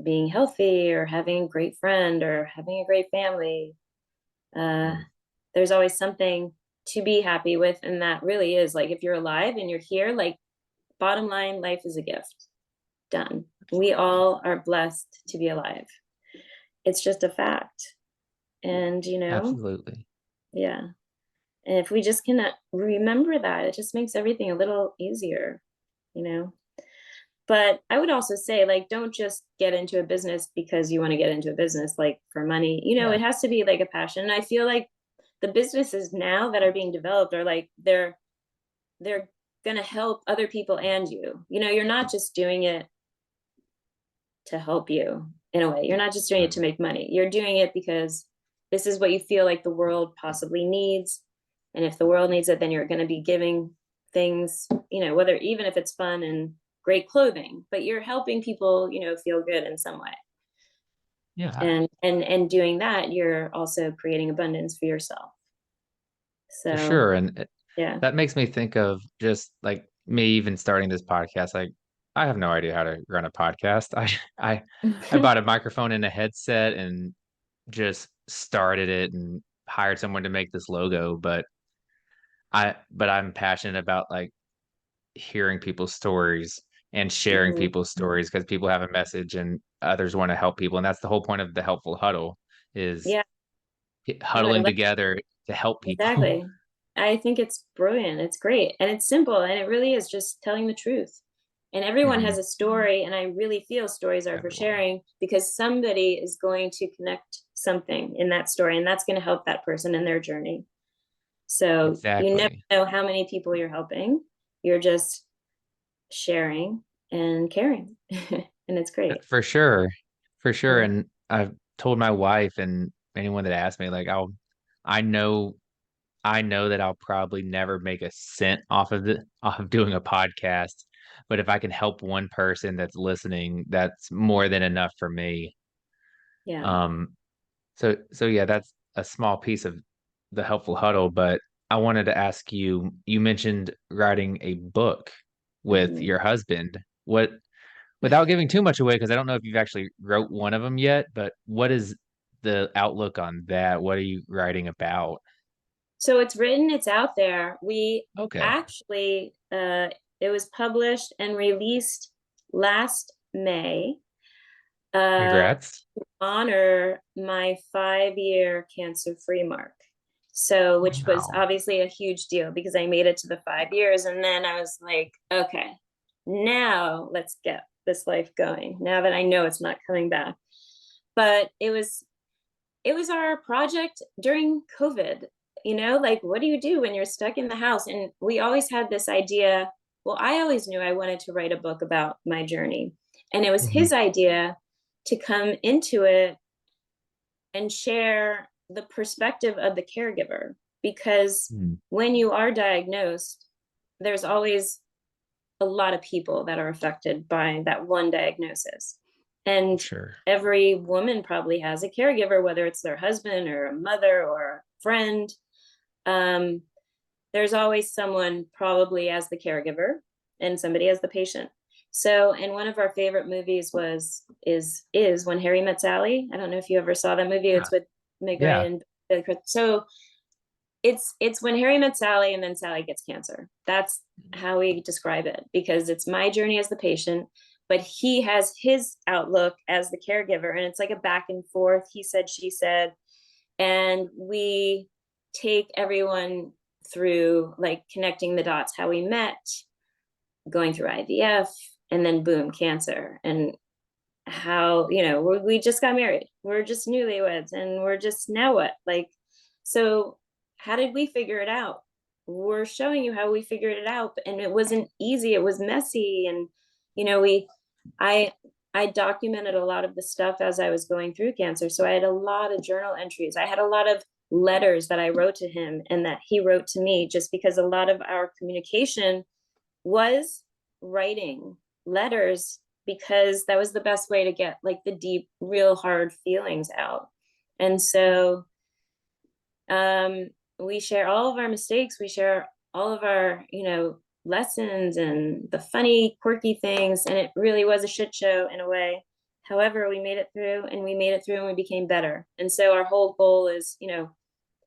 being healthy or having a great friend or having a great family. Uh, Mm. there's always something to be happy with. And that really is like if you're alive and you're here, like bottom line, life is a gift. Done. We Absolutely. all are blessed to be alive. It's just a fact. And, Absolutely. yeah. And if we just can remember that, it just makes everything a little easier, you know? But I would also say, like, don't just get into a business because you want to get into a business, like for money. Yeah. It has to be like a passion. And I feel like the businesses now that are being developed are like they're gonna help other people and you. You're not just doing it to help you in a way. You're not just doing it to Mm. make money. You're doing it because this is what you feel like the world possibly needs. And if the world needs it, then you're going to be giving things, whether even if it's fun and great clothing, but you're helping people, feel good in some way. Yeah, And doing that, you're also creating abundance for yourself. for So, sure. And yeah. that makes me think of just like me even starting this podcast. Like, I have no idea how to run a podcast. I bought a microphone and a headset and just started it and hired someone to make this logo. But I'm passionate about like hearing people's stories and sharing Mhm. people's stories because people have a message and others want to help people. And that's the whole point of the helpful huddle is Yeah. No, I huddling love together to help people. exactly. I think it's brilliant. It's great. And it's simple. And it really is just telling the truth. And everyone has Mhm. a story. And I really feel stories are for Everyone. sharing because somebody is going to connect something in that story. And that's going to help that person in their journey. So you never Exactly. know how many people you're helping. You're just sharing and caring. And it's great. For sure. For sure. Yeah. And I've told my wife and anyone that asks me, like, I know, I know that I'll probably never make a cent off of doing a podcast. But if I can help one person that's listening, that's more than enough for me. Yeah. Um, so yeah, that's a small piece of the helpful huddle. But I wanted to ask you, you mentioned writing a book with Mhm. your husband. What Without giving too much away, because I don't know if you've actually wrote one of them yet, but what is the outlook on that? What are you writing about? So it's written, it's out there. We Okay. actually, it was published and released last May, uh, Congrats. honor my 5-year cancer-free mark. So, which was Wow. obviously a huge deal because I made it to the 5 years. And then I was like, okay, now let's get this life going. Now that I know it's not coming back. But it was our project during COVID. Like what do you do when you're stuck in the house? And we always had this idea. Well, I always knew I wanted to write a book about my journey. And it was Mhm. his idea to come into it and share the perspective of the caregiver. Because Mm, when you are diagnosed, there's always a lot of people that are affected by that one diagnosis. for And sure. every woman probably has a caregiver, whether it's their husband or a mother or a friend. Um, there's always someone probably as the caregiver and somebody as the patient. So, and one of our favorite movies is When Harry Met Sally. I don't know if you ever saw that movie. Yeah. It's with Meg Yeah. Ryan. So it's when Harry met Sally and then Sally gets cancer. That's how we describe it, because it's my journey as the patient, but he has his outlook as the caregiver, and it's like a back and forth, he said, she said, and we take everyone through like connecting the dots, how we met, going through IVF, and then boom, cancer, and how, we just got married, we're just newlyweds, and we're just, now what, like, so how did we figure it out? We're showing you how we figured it out, and it wasn't easy, it was messy. And we i I documented a lot of the stuff as I was going through cancer, so I had a lot of journal entries, I had a lot of letters that I wrote to him and that he wrote to me, just because a lot of our communication was writing letters, because that was the best way to get like the deep, real hard feelings out. And so we share all of our mistakes, we share all of our lessons and the funny, quirky things, and it really was a shit show in a way. However, we made it through, and we became better. And so our whole goal is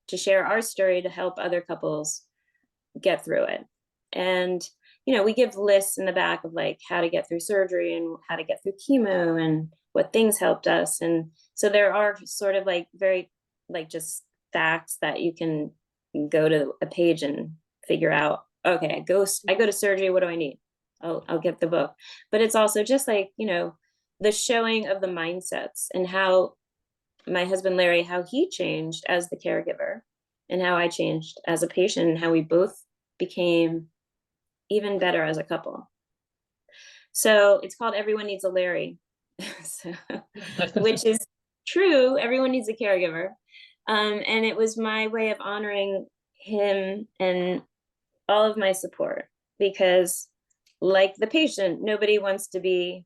to share our story to help other couples get through it. And we give lists in the back of like how to get through surgery and how to get through chemo and what things helped us. And so there are sort of like very like just facts that you can go to a page and figure out, okay, I go to surgery, what do I need? I'll get the book. But it's also just like, the showing of the mindsets, and how my husband Larry, how he changed as the caregiver, and how I changed as a patient, and how we both became even better as a couple. So it's called Everyone Needs a Larry. So, which is true, everyone needs a caregiver. And it was my way of honoring him and all of my support, because like the patient, nobody wants to be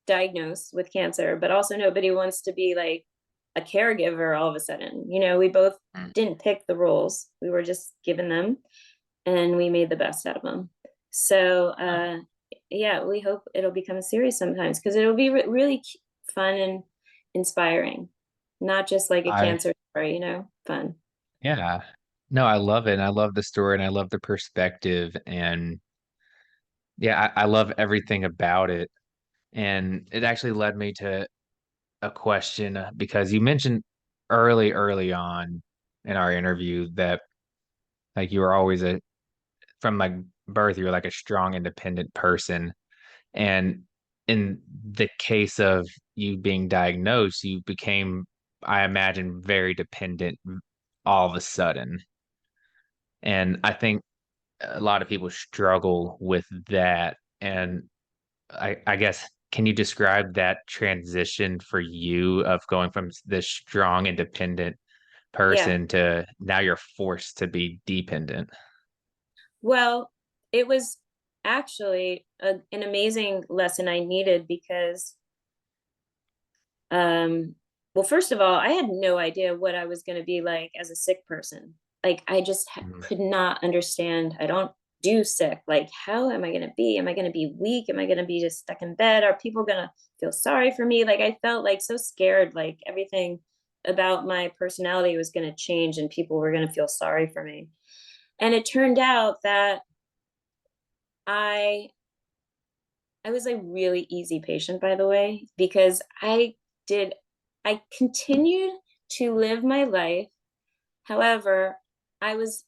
diagnosed with cancer, but also nobody wants to be like a caregiver all of a sudden. We both didn't pick the roles, we were just given them, and we made the best out of them. So yeah, we hope it'll become a series sometimes, because it'll be really fun and inspiring, not just like a I cancer story, fun. Yeah. No, I love it. And I love the story and I love the perspective. And yeah, I love everything about it. And it actually led me to a question because you mentioned early on in our interview that like you were always from like birth, you were like a strong, independent person. And in the case of you being diagnosed, you became, I imagine, very dependent all of a sudden. And I think a lot of people struggle with that. And I guess, can you describe that transition for you of going from this strong, independent Yeah. person to now you're forced to be dependent? Well, it was actually an amazing lesson I needed, because well, first of all, I had no idea what I was going to be like as a sick person. Like I just Mhm. could not understand. I don't do sick. Like, how am I going to be? Am I going to be weak? Am I going to be just stuck in bed? Are people going to feel sorry for me? Like I felt like so scared, like everything about my personality was going to change and people were going to feel sorry for me. And it turned out that I I was a really easy patient, by the way, because did I continued to live my life. However, I was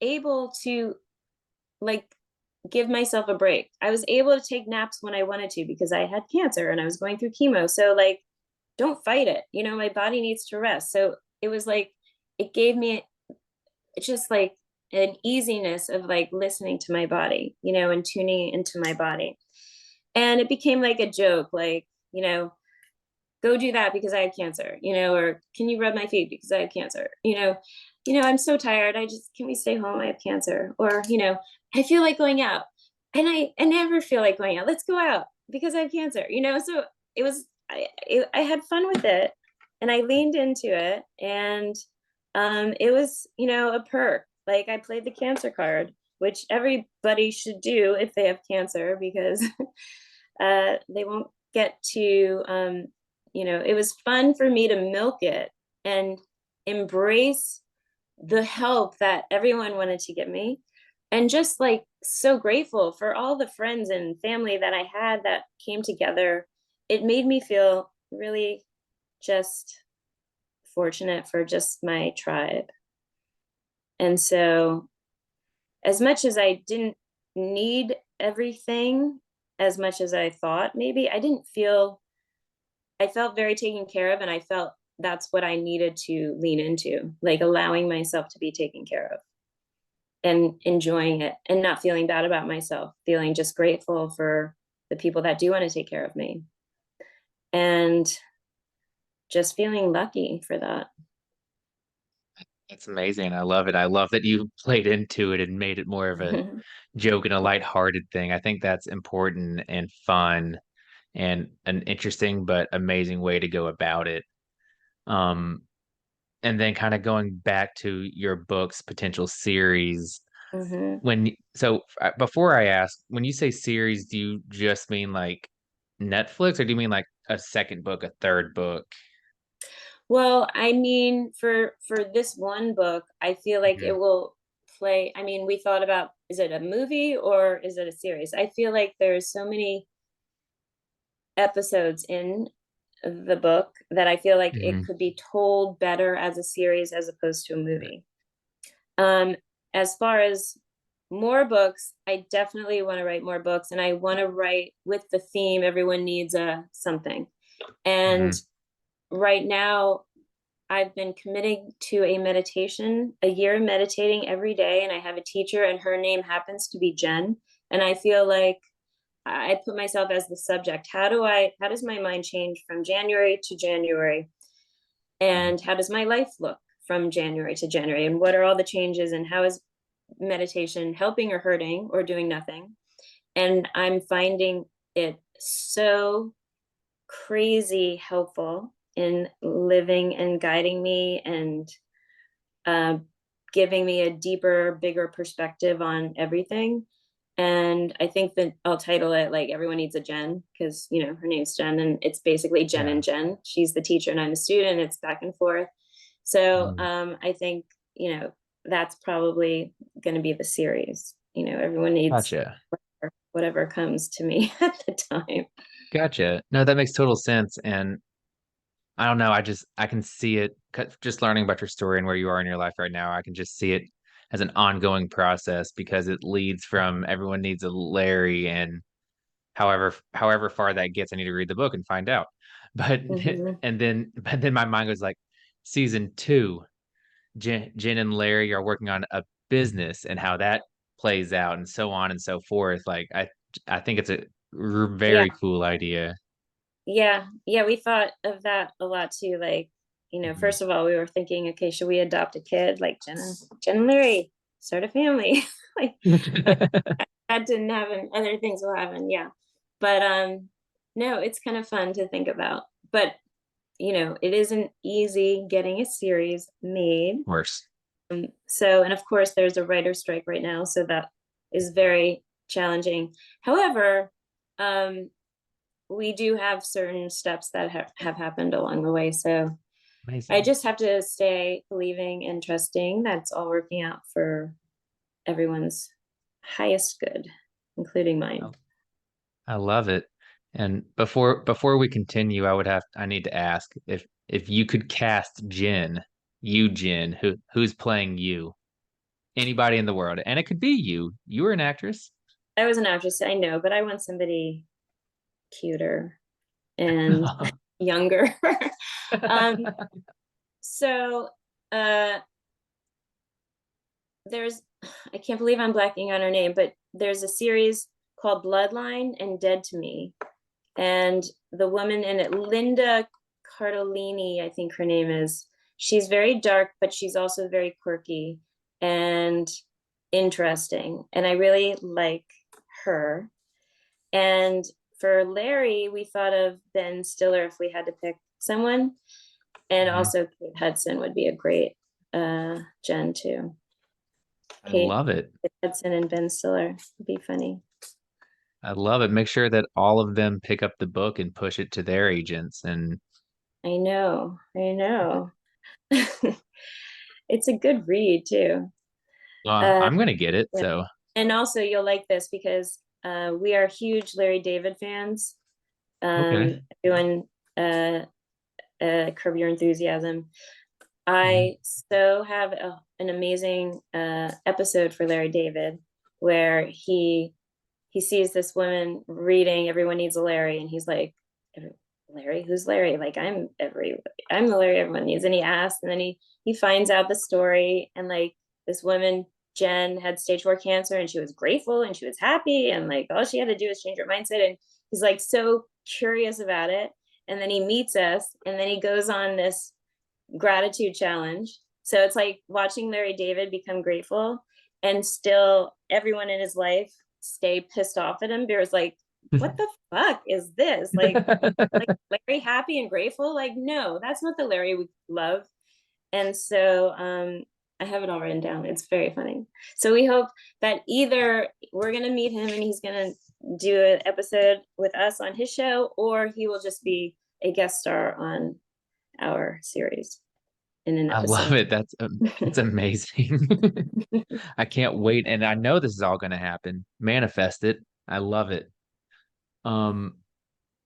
able to like give myself a break. I was able to take naps when I wanted to, because I had cancer and I was going through chemo. So like, don't fight it. My body needs to rest. So it was like it gave me just like an easiness of like listening to my body, and tuning into my body. And it became like a joke, like, go do that because I have cancer, or can you rub my feet because I have cancer? I'm so tired. Can we stay home? I have cancer. Or, I feel like going out, and I never feel like going out. Let's go out because I have cancer, So it was, I had fun with it, and I leaned into it. And it was, a perk. Like I played the cancer card, which everybody should do if they have cancer, because they won't get to, it was fun for me to milk it. And embrace the help that everyone wanted to give me, and just like so grateful for all the friends and family that I had that came together. It made me feel really just fortunate for just my tribe. And so, as much as I didn't need everything as much as I thought, maybe I felt very taken care of, and I felt that's what I needed to lean into, like allowing myself to be taken care of and enjoying it and not feeling bad about myself, feeling just grateful for the people that do want to take care of me, and just feeling lucky for that. It's amazing. I love it. I love that you played into it and made it more of a joke and a lighthearted thing. I think that's important and fun and an interesting but amazing way to go about it. Um, and then kind of going back to your book's potential series, Hmm. before I ask, when you say series, do you just mean like Netflix, or do you mean like a second book, a third book? Well, I mean, for this one book, I feel like it Mhm. will play. I mean, we thought about, is it a movie or is it a series? I feel like there's so many episodes in the book that I feel like it Mhm. could be told better as a series as opposed to a movie. Um, as far as more books, I definitely want to write more books, and I want to write with the theme everyone needs a something. And Mhm. right now, I've been committing to a meditation, a year meditating every day, and I have a teacher, and her name happens to be Jen. And I feel like I put myself as the subject. How does my mind change from January to January? Mhm. And how does my life look from January to January? And what are all the changes? And how is meditation helping or hurting or doing nothing? And I'm finding it so crazy helpful in living and guiding me, and uh, giving me a deeper, bigger perspective on everything. And I think that I'll title it like Everyone Needs a Jen, because, her name's Jen, and it's basically Jen Yeah. and Jen. She's the teacher and I'm the student. It's back and forth. So Mm. I think, that's probably going to be the series. Everyone needs Gotcha. whatever comes to me at the time. Gotcha. No, that makes total sense. And I don't know. I can see it just learning about your story and where you are in your life right now. I can just see it as an ongoing process because it leads from everyone needs a Larry, and however far that gets, I need to read the book and find out. But Hmm. but then my mind goes like season two, Jen and Larry are working on a business and how that plays out and so on and so forth. Like I think it's a Yeah. very cool idea. Yeah, yeah, we thought of that a lot too. Like, Mhm. first of all, we were thinking, okay, should we adopt a kid like Jen and Larry, start a family? Like, but that didn't happen. Other things will happen, yeah. But no, it's kind of fun to think about. But it isn't easy getting a series made. Worse. So, and of course, there's a writer's strike right now, so that is very challenging. However, um, we do have certain steps that have happened along the way. So I Amazing. just have to stay believing and trusting that's all working out for everyone's highest good, including mine. Oh, I love it. And before we continue, I need to ask if you could cast Jen, who's playing you? Anybody in the world, and it could be you. You were an actress. I was an actress, I know, but I want somebody cuter and younger. um, so uh, there's, I can't believe I'm blacking on her name, but there's a series called Bloodline and Dead to Me. And the woman in it, Linda Cardellini, I think her name is, she's very dark, but she's also very quirky and interesting. And I really like her. And for Larry, we thought of Ben Stiller if we had to pick someone. And Mhm. also Kate Hudson would be a great Jen too. I Kate love it. Hudson and Ben Stiller would be funny. I love it. Make sure that all of them pick up the book and push it to their agents. And I know, I know. It's a good read too. Uh, I'm gonna get it. yeah. So And also you'll like this because we are huge Larry David fans. okay. Doing Curb Your Enthusiasm. Mhm. I so have an amazing episode for Larry David where he sees this woman reading "Everyone Needs a Larry," and he's like, "Larry, who's Larry? Like I'm the Larry everyone needs." And he asks, and then he finds out the story, and like this woman Jen had stage 4 cancer, and she was grateful and she was happy, and like all she had to do was change her mindset. And he's like so curious about it, and then he meets us, and then he goes on this gratitude challenge. So it's like watching Larry David become grateful and still everyone in his life stay pissed off at him because like, what the fuck is this? Like Larry happy and grateful? Like, no, that's not the Larry we love. And so I have it all written down. It's very funny. So we hope that either we're gonna meet him and he's gonna do an episode with us on his show, or he will just be a guest star on our series in an I love episode. it. It's amazing. I can't wait, and I know this is all gonna happen. Manifest it. I love it. Um,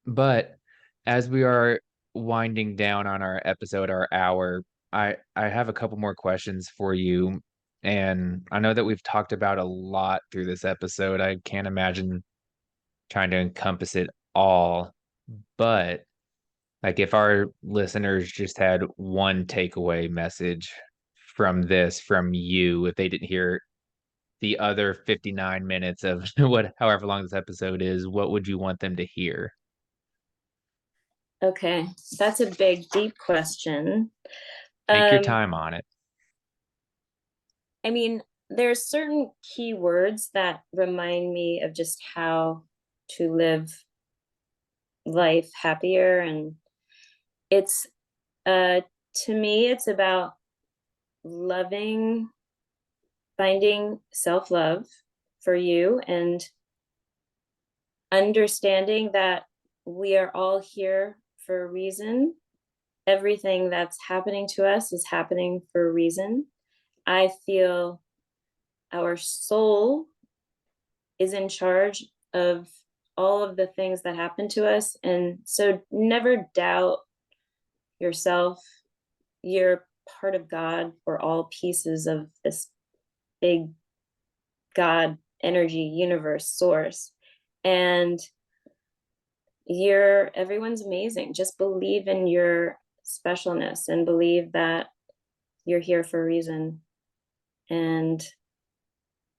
but as we are winding down on our episode, our hour, I have a couple more questions for you. And I know that we've talked about a lot through this episode. I can't imagine trying to encompass it all. But like if our listeners just had one takeaway message from this from you, if they didn't hear the other 59 minutes of however long this episode is, what would you want them to hear? Okay, that's a big, deep question. Take your Um, time on it. I mean, there's certain key words that remind me of just how to live life happier, and it's to me, it's about loving, finding self-love for you, and understanding that we are all here for a reason. Everything that's happening to us is happening for a reason. I feel our soul is in charge of all of the things that happen to us. And so never doubt yourself. You're part of God. We're all pieces of this big God energy universe source. And everyone's amazing. Just believe in your specialness and believe that you're here for a reason. And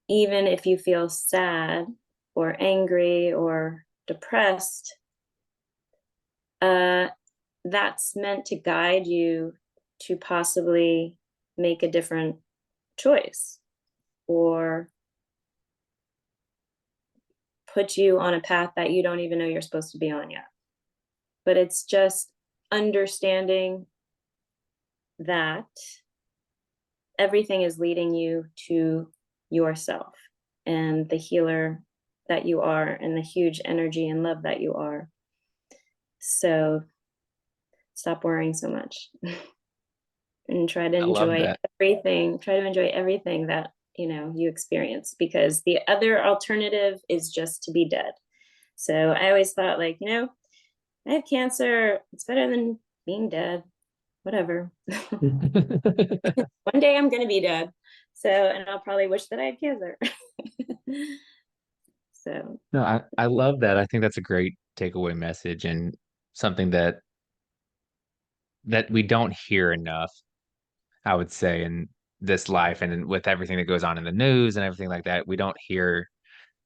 even if you feel sad or angry or depressed, uh, that's meant to guide you to possibly make a different choice or put you on a path that you don't even know you're supposed to be on yet. But it's just understanding that everything is leading you to yourself and the healer that you are and the huge energy and love that you are. So stop worrying so much and try to I love enjoy that. everything. Try to enjoy everything that you experience, because the other alternative is just to be dead. So I always thought, like, I have cancer. It's better than being dead. Whatever. One day I'm gonna be dead. So, and I'll probably wish that I had cancer. So No, I love that. I think that's a great takeaway message and something that we don't hear enough, I would say, in this life and with everything that goes on in the news and everything like that. We don't hear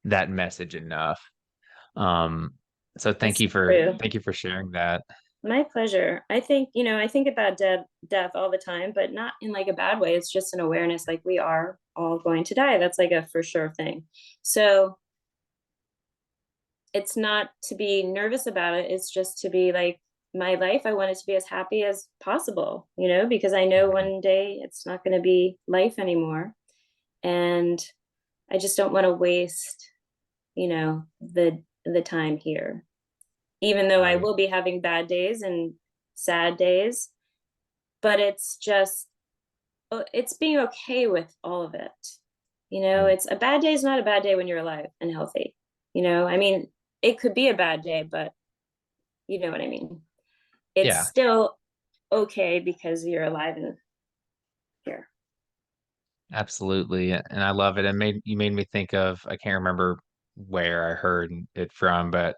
that message enough. Um, so it's true. thank you for sharing that. My pleasure. I think, I think about death all the time, but not in like a bad way. It's just an awareness, like we are all going to die. That's like a for sure thing. So it's not to be nervous about it. It's just to be like, my life, I want it to be as happy as possible, because I know Mhm. one day it's not going to be life anymore. And I just don't want to waste, the time here. Even though I Right. will be having bad days and sad days, but it's just it's being okay with all of it. Mm. It's a bad day is not a bad day when you're alive and healthy. I mean, it could be a bad day, but you know what I mean. It's Yeah, still okay because you're alive and here. absolutely. And I love it. And made me think of, I can't remember where I heard it from, but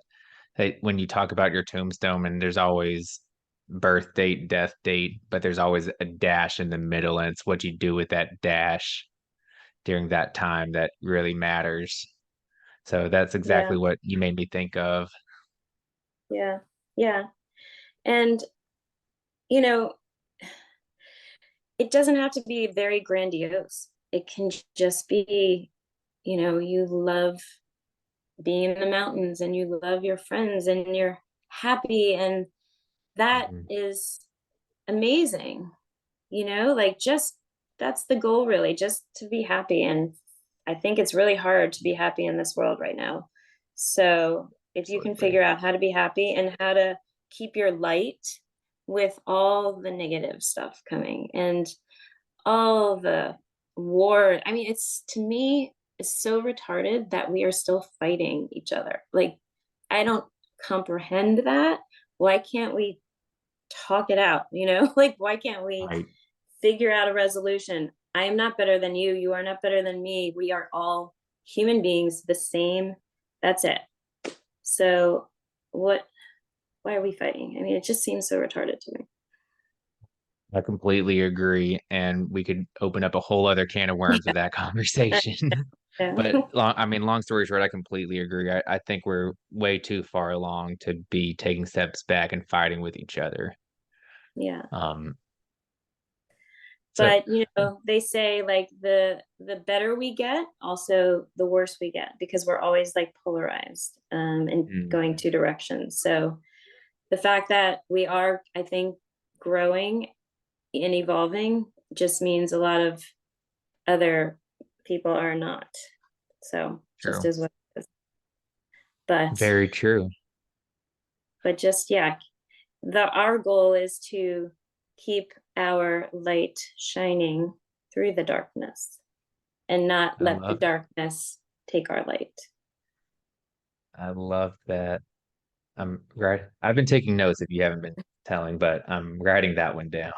hey, when you talk about your tombstone and there's always birth date, death date, but there's always a dash in the middle, and it's what you do with that dash during that time that really matters. So that's exactly Yeah, what you made me think of. yeah, yeah. And you know, it doesn't have to be very grandiose. It can just be, you love being in the mountains and you love your friends and you're happy, and that Mhm. is amazing. Like, just that's the goal, really, just to be happy. And I think it's really hard to be happy in this world right now. So if you can Absolutely. figure out how to be happy and how to keep your light with all the negative stuff coming and all the war, I mean, it's, to me, it's so retarded that we are still fighting each other. Like, I don't comprehend that. Why can't we talk it out? Like, why can't we Right. figure out a resolution? I am not better than you. You are not better than me. We are all human beings, the same. That's it. So, what, why are we fighting? I mean, it just seems so retarded to me. I completely agree. And we could open up a whole other can of worms with that conversation. Yeah. But I mean, long story short, I completely agree. I think we're way too far along to be taking steps back and fighting with each other. Yeah. Um, so But they say, like, the better we get, also the worse we get, because we're always like polarized, and mm, going two directions. So the fact that we are, I think, growing and evolving just means a lot of other people are not. So just true. as what it is. But Very true. just, yeah, our goal is to keep our light shining through the darkness and not I let the love it. darkness take our light. I love that. I'm right. I've been taking notes if you haven't been telling, but I'm writing that one down.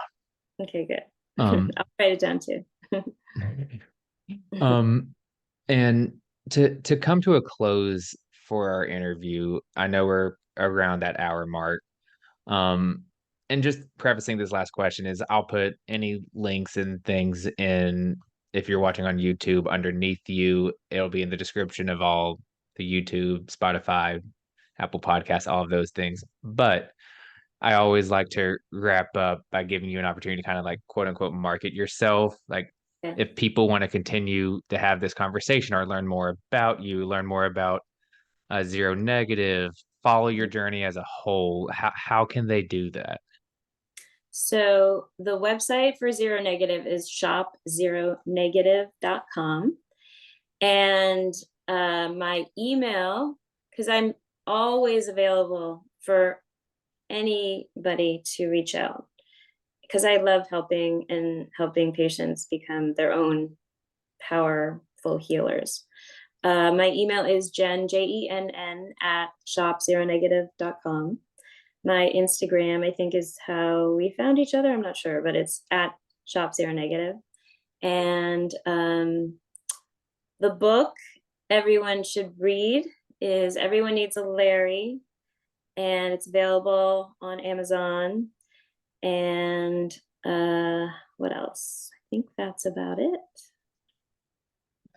Okay, good. Um, I'll write it down too. um, and to come to a close for our interview, I know we're around that hour mark. Um, and just prefacing this last question is I'll put any links and things in if you're watching on YouTube underneath you. It'll be in the description of all the YouTube, Spotify, Apple Podcasts, all of those things. But I always like to wrap up by giving you an opportunity to kind of like quote unquote market yourself. Like Okay. if people want to continue to have this conversation or learn more about you, learn more about Zero Negative, follow your journey as a whole, how can they do that? So the website for Zero Negative is shopzeronegative.com. And my email, because I'm always available for anybody to reach out, because I love helping and helping patients become their own powerful healers. My email is Jenn at shopzeronegative.com. My Instagram, I think, is how we found each other. I'm not sure, but it's at shopzeronegative. And the book everyone should read is Everyone Needs a Larry, and it's available on Amazon. And what else? I think that's about it.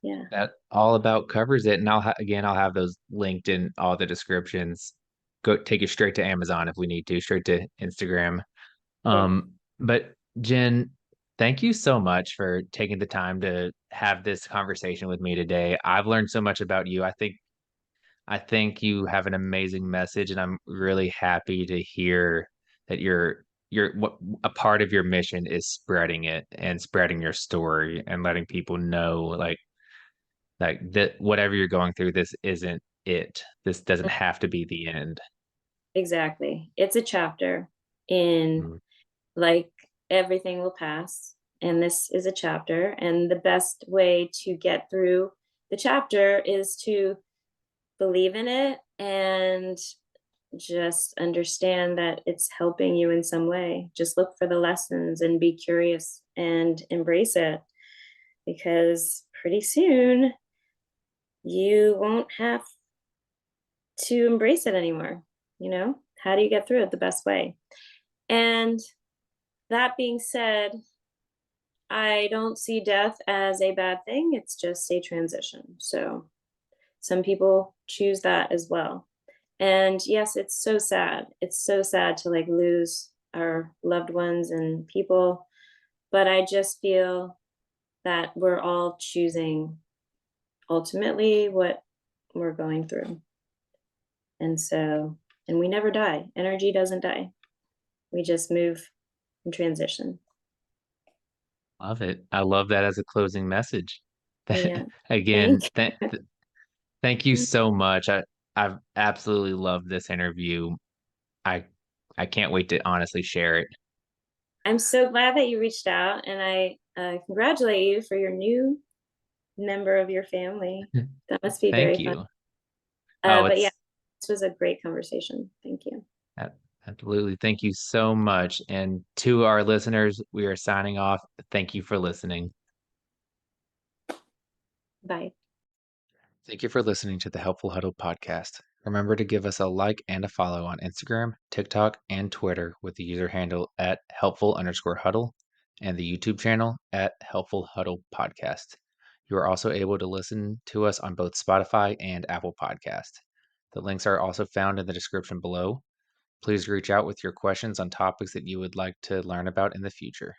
Yeah. That all about covers it. And I'll have those linked in all the descriptions. Go take it straight to Amazon if we need to, straight to Instagram. Okay. But Jen, thank you so much for taking the time to have this conversation with me today. I've learned so much about you. I think you have an amazing message, and I'm really happy to hear that you're what a part of your mission is spreading it and spreading your story and letting people know like that whatever you're going through, this isn't it. This doesn't have to be the end. Exactly. It's a chapter in, Mm. like, everything will pass. and this is a chapter, and the best way to get through the chapter is to believe in it and just understand that it's helping you in some way. Just look for the lessons and be curious and embrace it, because pretty soon you won't have to embrace it anymore. How do you get through it the best way? And that being said, I don't see death as a bad thing. It's just a transition. So some people choose that as well. And yes, it's so sad. It's so sad to like lose our loved ones and people. But I just feel that we're all choosing ultimately what we're going through. And we never die. Energy doesn't die. We just move and transition. Love it. I love that as a closing message. Yeah. Again, Thank thank you you. so much. I've absolutely loved this interview. I I can't wait to honestly share it. I'm so glad that you reached out, and I congratulate you for your new member of your family. That must be Thank very fun. you. Oh, But yeah, it's this was a great conversation. Thank you. a- absolutely. Thank you so much. And to our listeners, we are signing off. Thank you for listening. Bye. Thank you for listening to the Helpful Huddle podcast. Remember to give us a like and a follow on Instagram, TikTok, and Twitter with the user handle at helpful_huddle and the YouTube channel at Helpful Huddle Podcast. You are also able to listen to us on both Spotify and Apple Podcast. The links are also found in the description below. Please reach out with your questions on topics that you would like to learn about in the future.